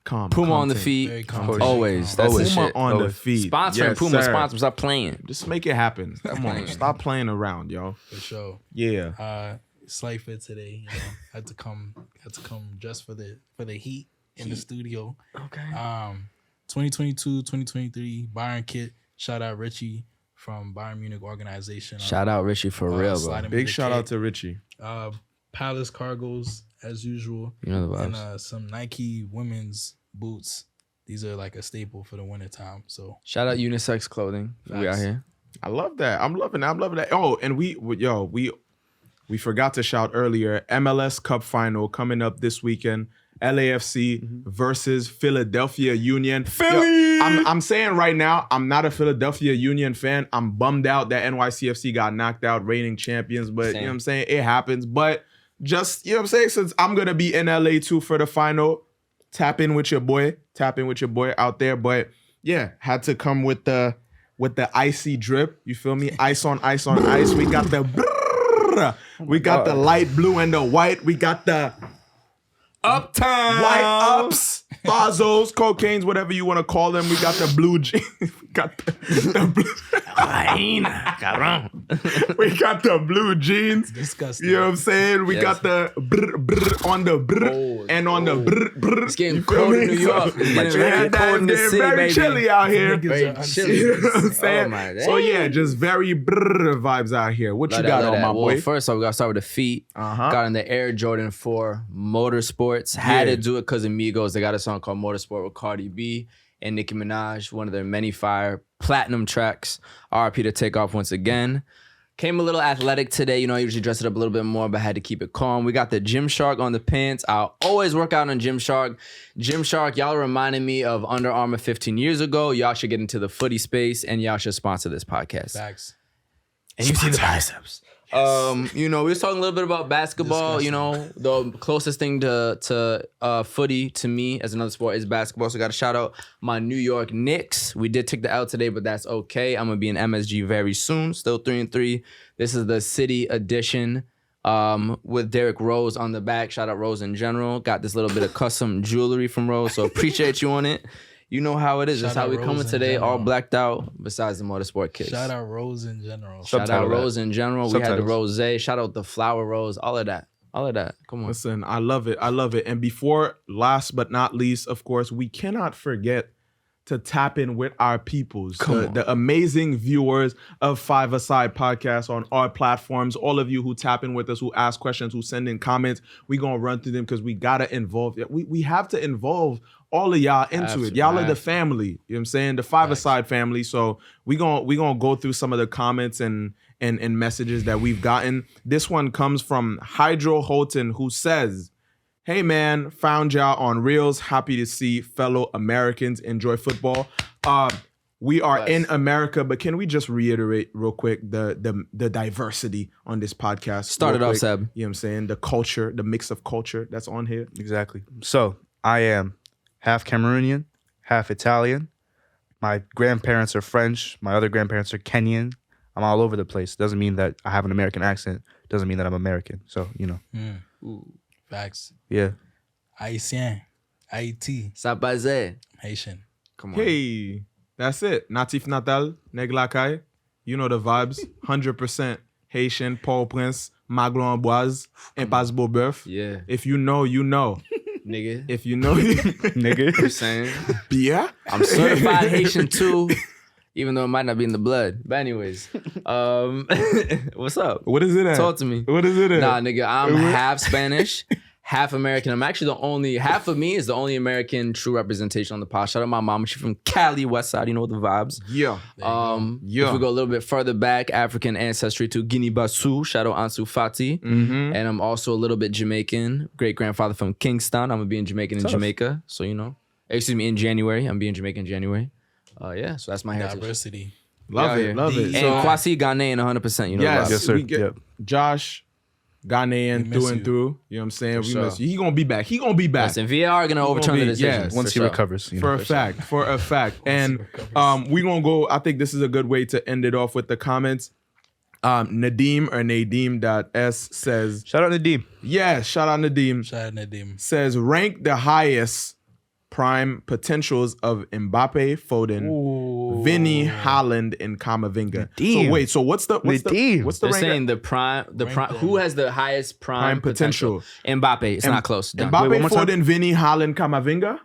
Puma on the feet. Always. That's the shit. Puma on the feet. Sponsoring Puma. Sponsor. Stop playing. Just make it happen. Come on. Stop playing around, yo. For sure. Yeah. Slight fit today. Had to come just for the heat in the studio. Okay. 2022, 2023 Bayern kit. Shout out Richie from Bayern Munich organization. Shout out Richie for real, bro. Big shout out to Richie. Palace cargos as usual. You know the vibes. And some Nike women's boots. These are like a staple for the wintertime. So shout out unisex clothing. We out here. I love that. I'm loving that. Oh, and we forgot to shout earlier. MLS Cup final coming up this weekend. LAFC versus Philadelphia Union. Philly! I'm saying right now, I'm not a Philadelphia Union fan. I'm bummed out that NYCFC got knocked out, reigning champions. But you know what I'm saying? It happens. But just, you know what I'm saying? Since I'm going to be in LA too for the final, tap in with your boy out there. But yeah, had to come with the icy drip. You feel me? Ice on ice on ice. We got the the light blue and the white. We got the Uptown white ups, Fazos, cocaines, whatever you want to call them. We got the blue jeans. We got the blue. We got the blue jeans. Disgusting. You know what I'm saying? We got the brr on the brr and on the brr. It's getting cold in New York. It's getting very cold in the city, very baby. chilly out here. Very chilly. You know what I'm saying? Oh my So yeah, just very brr vibes out here. What you got on my boy? Well, first off, we got to start with the feet. Got in the Air Jordan 4 Motorsports. Had to do it because of Migos. They got a song called Motorsport with Cardi B and Nicki Minaj, one of their many fire platinum tracks. RIP Takeoff once again. Came a little athletic today. I usually dress it up a little bit more, but I had to keep it calm. We got the Gymshark on the pants. I'll always work out on Gymshark. Gymshark, y'all reminded me of Under Armour 15 years ago. Y'all should get into the footy space, and y'all should sponsor this podcast. Facts. And you see the biceps. You know, we was talking a little bit about basketball. You know, the closest thing to footy to me as another sport is basketball. So got to shout out my New York Knicks. We did take the L today, but that's okay. I'm gonna be in MSG very soon. Still 3-3. This is the city edition. With Derrick Rose on the back. Shout out Rose in general. Got this little bit of custom jewelry from Rose, so appreciate you on it. You know how it is. That's how we coming today, all blacked out, besides the motorsport kids. Shout out Rose in general. Shout out Rose in general. We had the Rose. Shout out the flower rose. All of that. Come on. Listen, I love it. And before, last but not least, of course, we cannot forget to tap in with our peoples, the amazing viewers of 5ASIDE podcast on our platforms. All of you who tap in with us, who ask questions, who send in comments, we gonna run through them because we gotta involve. We have to involve all of y'all into it. Y'all are the family. You know what I'm saying? The 5ASIDE family. So we gonna go through some of the comments and messages that we've gotten. This one comes from Hydro Holton, who says, "Hey man, found y'all on Reels. Happy to see fellow Americans enjoy football. We are in America, but can we just reiterate real quick the diversity on this podcast? Start it off, Seb. You know what I'm saying? The culture, the mix of culture that's on here. Exactly. So I am half Cameroonian, half Italian. My grandparents are French. My other grandparents are Kenyan. I'm all over the place. Doesn't mean that I have an American accent. Doesn't mean that I'm American. So, you know. Ooh. Facts. Yeah. Haïtien. Haïti. Sapazé. Haitian. Come on. Hey, that's it. Natif Natal, Neglakai. You know the vibes. 100% Haitian, Port-au-Prince, Maglon-Amboise, Impasse Beauboeuf. Yeah. If you know, you know. Nigga. If you know, Nigga. You saying? yeah. I'm certified Haitian too, even though it might not be in the blood. But anyways, what's up? What is it at? Talk to me. What is it at? Nah, nigga, I'm half Spanish, half American. I'm actually half of me is the only American true representation on the pod. Shout out my mom. She's from Cali, West Side. You know the vibes. Yeah. If we go a little bit further back, African ancestry to Guinea-Bissau. Shout out Ansu Fati. Mm-hmm. And I'm also a little bit Jamaican. Great-grandfather from Kingston. I'm going to be in Jamaican in Jamaica. So, you know. Excuse me, in January. I'm being Jamaican in January. Yeah, so that's my heritage. Diversity. Love it. And Kwasi Ghanaian 100%. You know Yes, Yes, sir. we get Josh, Ghanaian through and through. You know what I'm saying? We miss you. He gonna be back. Listen, VAR gonna overturn the decision. Yes, Once he recovers. You know. For a fact. And we gonna go, I think this is a good way to end it off with the comments. Nadeem.s says, Shout out Nadeem. yeah, shout out Nadeem. Shout out Nadim. Says, rank the highest prime potentials of Mbappe, Foden, Vinny, Haaland, and Kamavinga. Nadeem. So wait, so what's the Nadeem. They're rank? saying the prime. Who has the highest prime potential? Mbappe. It's not close. Done. Mbappe, Wait, one more time. Foden, Vinny, Haaland, Kamavinga.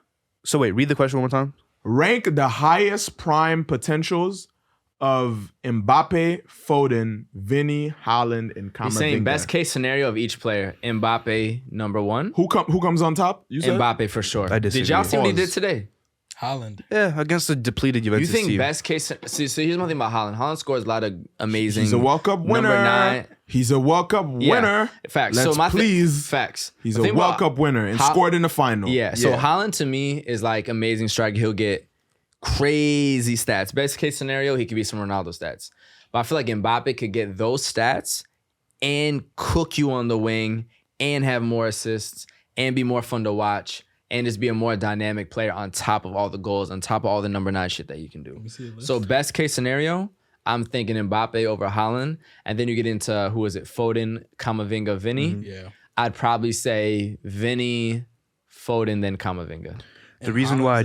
So wait, read the question one more time. Rank the highest prime potentials of Mbappe, Foden, Vinny, Haaland, and Kamavinga. He's saying best case scenario of each player. Mbappe number one. Who comes on top? You said Mbappe for sure. I disagree. Did y'all see what he did today? Holland. Yeah, against the depleted Juventus You think team. best case? See, so here's one thing about Haaland. Haaland scores a lot of amazing. He's a World Cup winner. Number 9. He's a World Cup winner. Facts. Let's so my please. facts. He's The a thing World about Cup winner and scored in the final. Yeah. So Haaland to me is like amazing striker. He'll get crazy stats. Best case scenario, he could be some Ronaldo stats. But I feel like Mbappe could get those stats and cook you on the wing and have more assists and be more fun to watch and just be a more dynamic player on top of all the goals, on top of all the number 9 shit that you can do. So best case scenario, I'm thinking Mbappe over Haaland. And then you get into, who is it? Foden, Kamavinga, Vinny. Yeah. I'd probably say Vinny, Foden, then Kamavinga. The reason why I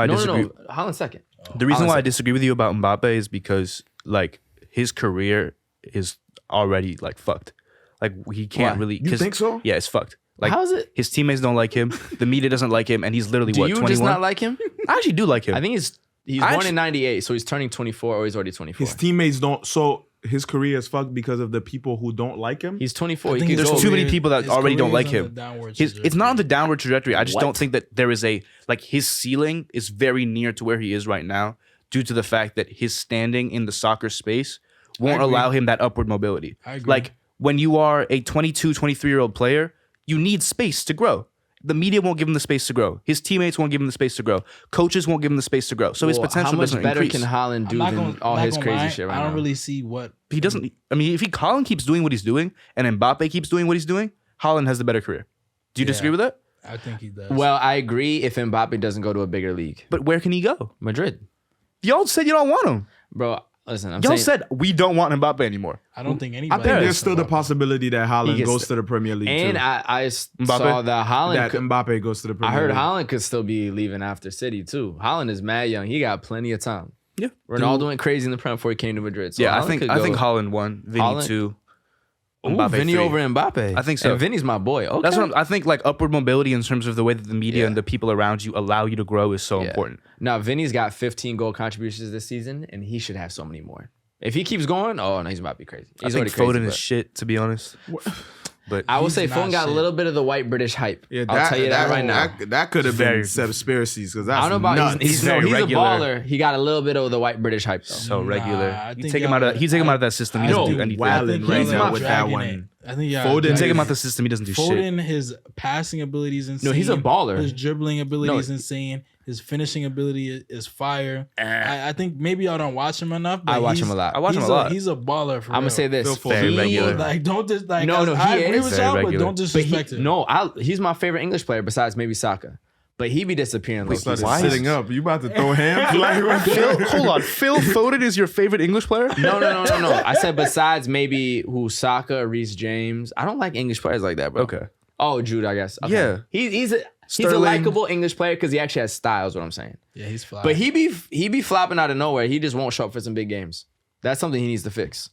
disagree. No. Haaland second. The reason Haaland why I second. disagree with you about Mbappe is because like his career is already like fucked. Like he can't Why? really. You think so? Yeah, it's fucked. Like How is it? his teammates don't like him. The media doesn't like him, and he's literally Do what you 21. just not like him? I actually do like him. I think he's born in 98, so he's turning 24 or he's already 24. His teammates don't. So his career is fucked because of the people who don't like him. He's 24. I think He There's can go. too many people that his already don't career's like on him. the downward It's not on the downward trajectory. I just What? don't think that there is a like his ceiling is very near to where he is right now due to the fact that his standing in the soccer space won't agree. allow him that upward mobility. I agree. Like when you are a 22, 23-year-old player, you need space to grow. the media won't give him the space to grow. His teammates won't give him the space to grow. Coaches won't give him the space to grow. So his potential doesn't increase. How much better can Haaland do than all his crazy shit right now? I don't really see what he doesn't. I mean, if Haaland keeps doing what he's doing and Mbappe keeps doing what he's doing, Haaland has the better career. Do you disagree with that? I think he does. Well, I agree if Mbappe doesn't go to a bigger league. But where can he go? Madrid. Y'all said you don't want him. Bro, listen, Y'all said we don't want Mbappe anymore. I don't think anybody. I think there's still the possibility that Haaland goes to the Premier League and too. I saw that Haaland Mbappe goes to the Premier League. I heard Haaland could still be leaving after City too. Haaland is mad young. He got plenty of time. Yeah. Ronaldo went crazy in the Prem before he came to Madrid. So yeah, Haaland I think Haaland won. Vinny 2. Mbappe Vinny 3. Over Mbappe. I think so. And Vinny's my boy. Okay. That's what I think. Like upward mobility in terms of the way that the media and the people around you allow you to grow is so important. Now Vinny's got 15 goal contributions this season, and he should have so many more. If he keeps going, no, he's about to be crazy. I think Foden is shit, to be honest. But I will say Foden got a little bit of the white British hype. Yeah, I'll tell you that right now. That could have been SebSpiracy because that's I don't know about nuts. He's a baller. He got a little bit of the white British hype though. So regular. You take him out of that system. He doesn't do anything. Right now with that one. I think Foden, take him out the system. He doesn't do shit. Foden, his passing ability is insane. No, he's a baller. His dribbling ability is insane. His finishing ability is fire. I think maybe y'all don't watch him enough. But I watch him a lot. I watch him a lot. He's a baller. For I'm gonna say this: very regular. Like don't just like. No, I he agree is with very y'all, regular. but don't disrespect him. No, he's my favorite English player besides maybe Saka. But he be disappearing. He started sitting up. You about to throw hands? Hold on. Phil Foden is your favorite English player? No. I said besides maybe Saka, Reece James. I don't like English players like that, bro. Okay. Oh, Jude, I guess. Okay. Yeah. He's a likable English player because he actually has style, is what I'm saying. Yeah, he's fly. But he be flopping out of nowhere. He just won't show up for some big games. That's something he needs to fix.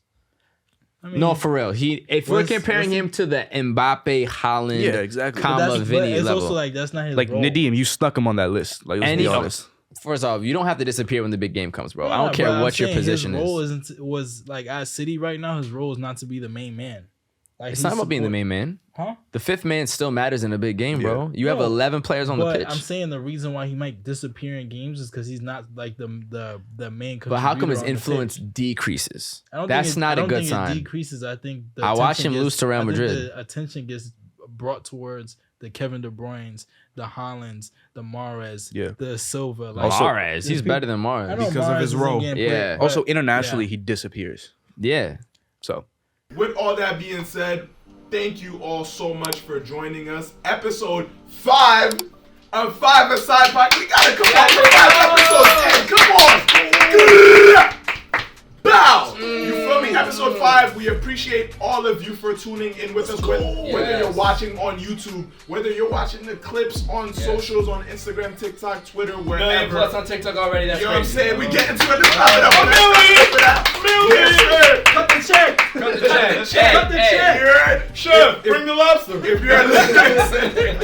I mean, no, for real. If we're comparing him to the Mbappe, Haaland, comma Vinny it's level. Also like that's not his like role. Nadim, you stuck him on that list. Like, let's be honest. First off, you don't have to disappear when the big game comes, bro. I don't care what your position his role is. Was like at City right now. His role is not to be the main man. Like, it's not about being the main man. Huh? The fifth man still matters in a big game, bro. You have 11 players on the pitch. I'm saying the reason why he might disappear in games is because he's not like the main. But how come his influence decreases? That's not a good sign. I don't think it decreases. I think I watch him lose to Real Madrid. The attention gets brought towards the Kevin De Bruynes, the Haalands, the Mahrez, the Silva. Like, Mahrez, he's better than Mahrez because of his role. Yeah. Also, internationally, he disappears. Yeah. So. With all that being said, thank you all so much for joining us. Episode 5 of 5ASIDE Podcast. We gotta come back for 5 episodes. Come on. Bow. You feel me? Episode 5. We appreciate all of you for tuning in with us. Whether you're watching on YouTube, whether you're watching the clips on socials, on Instagram, TikTok, Twitter, wherever. Plus on TikTok already. That's you know what I'm crazy. saying? We get into it. Let's wrap it up. Yes, cut the check. Cut the check. Cut the check. Chef, bring the lobster. If you're listening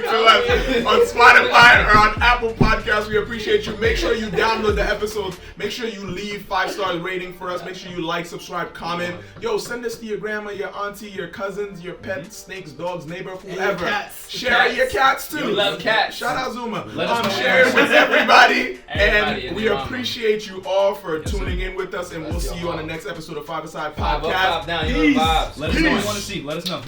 to us on Spotify or on Apple Podcasts, we appreciate you. Make sure you download the episodes. Make sure you leave 5-star rating for us. Make sure you like, subscribe, comment. Yo, send this to your grandma, your auntie, your cousins, your pets, snakes, dogs, neighbor, whoever. Share your cats too. You love cats. Shout out Zouma. Share it with everybody. And we appreciate you all for tuning in with us. And we'll see you on the next episode of 5ASIDE Podcast. Peace. Let us know what you want to see. Let us know.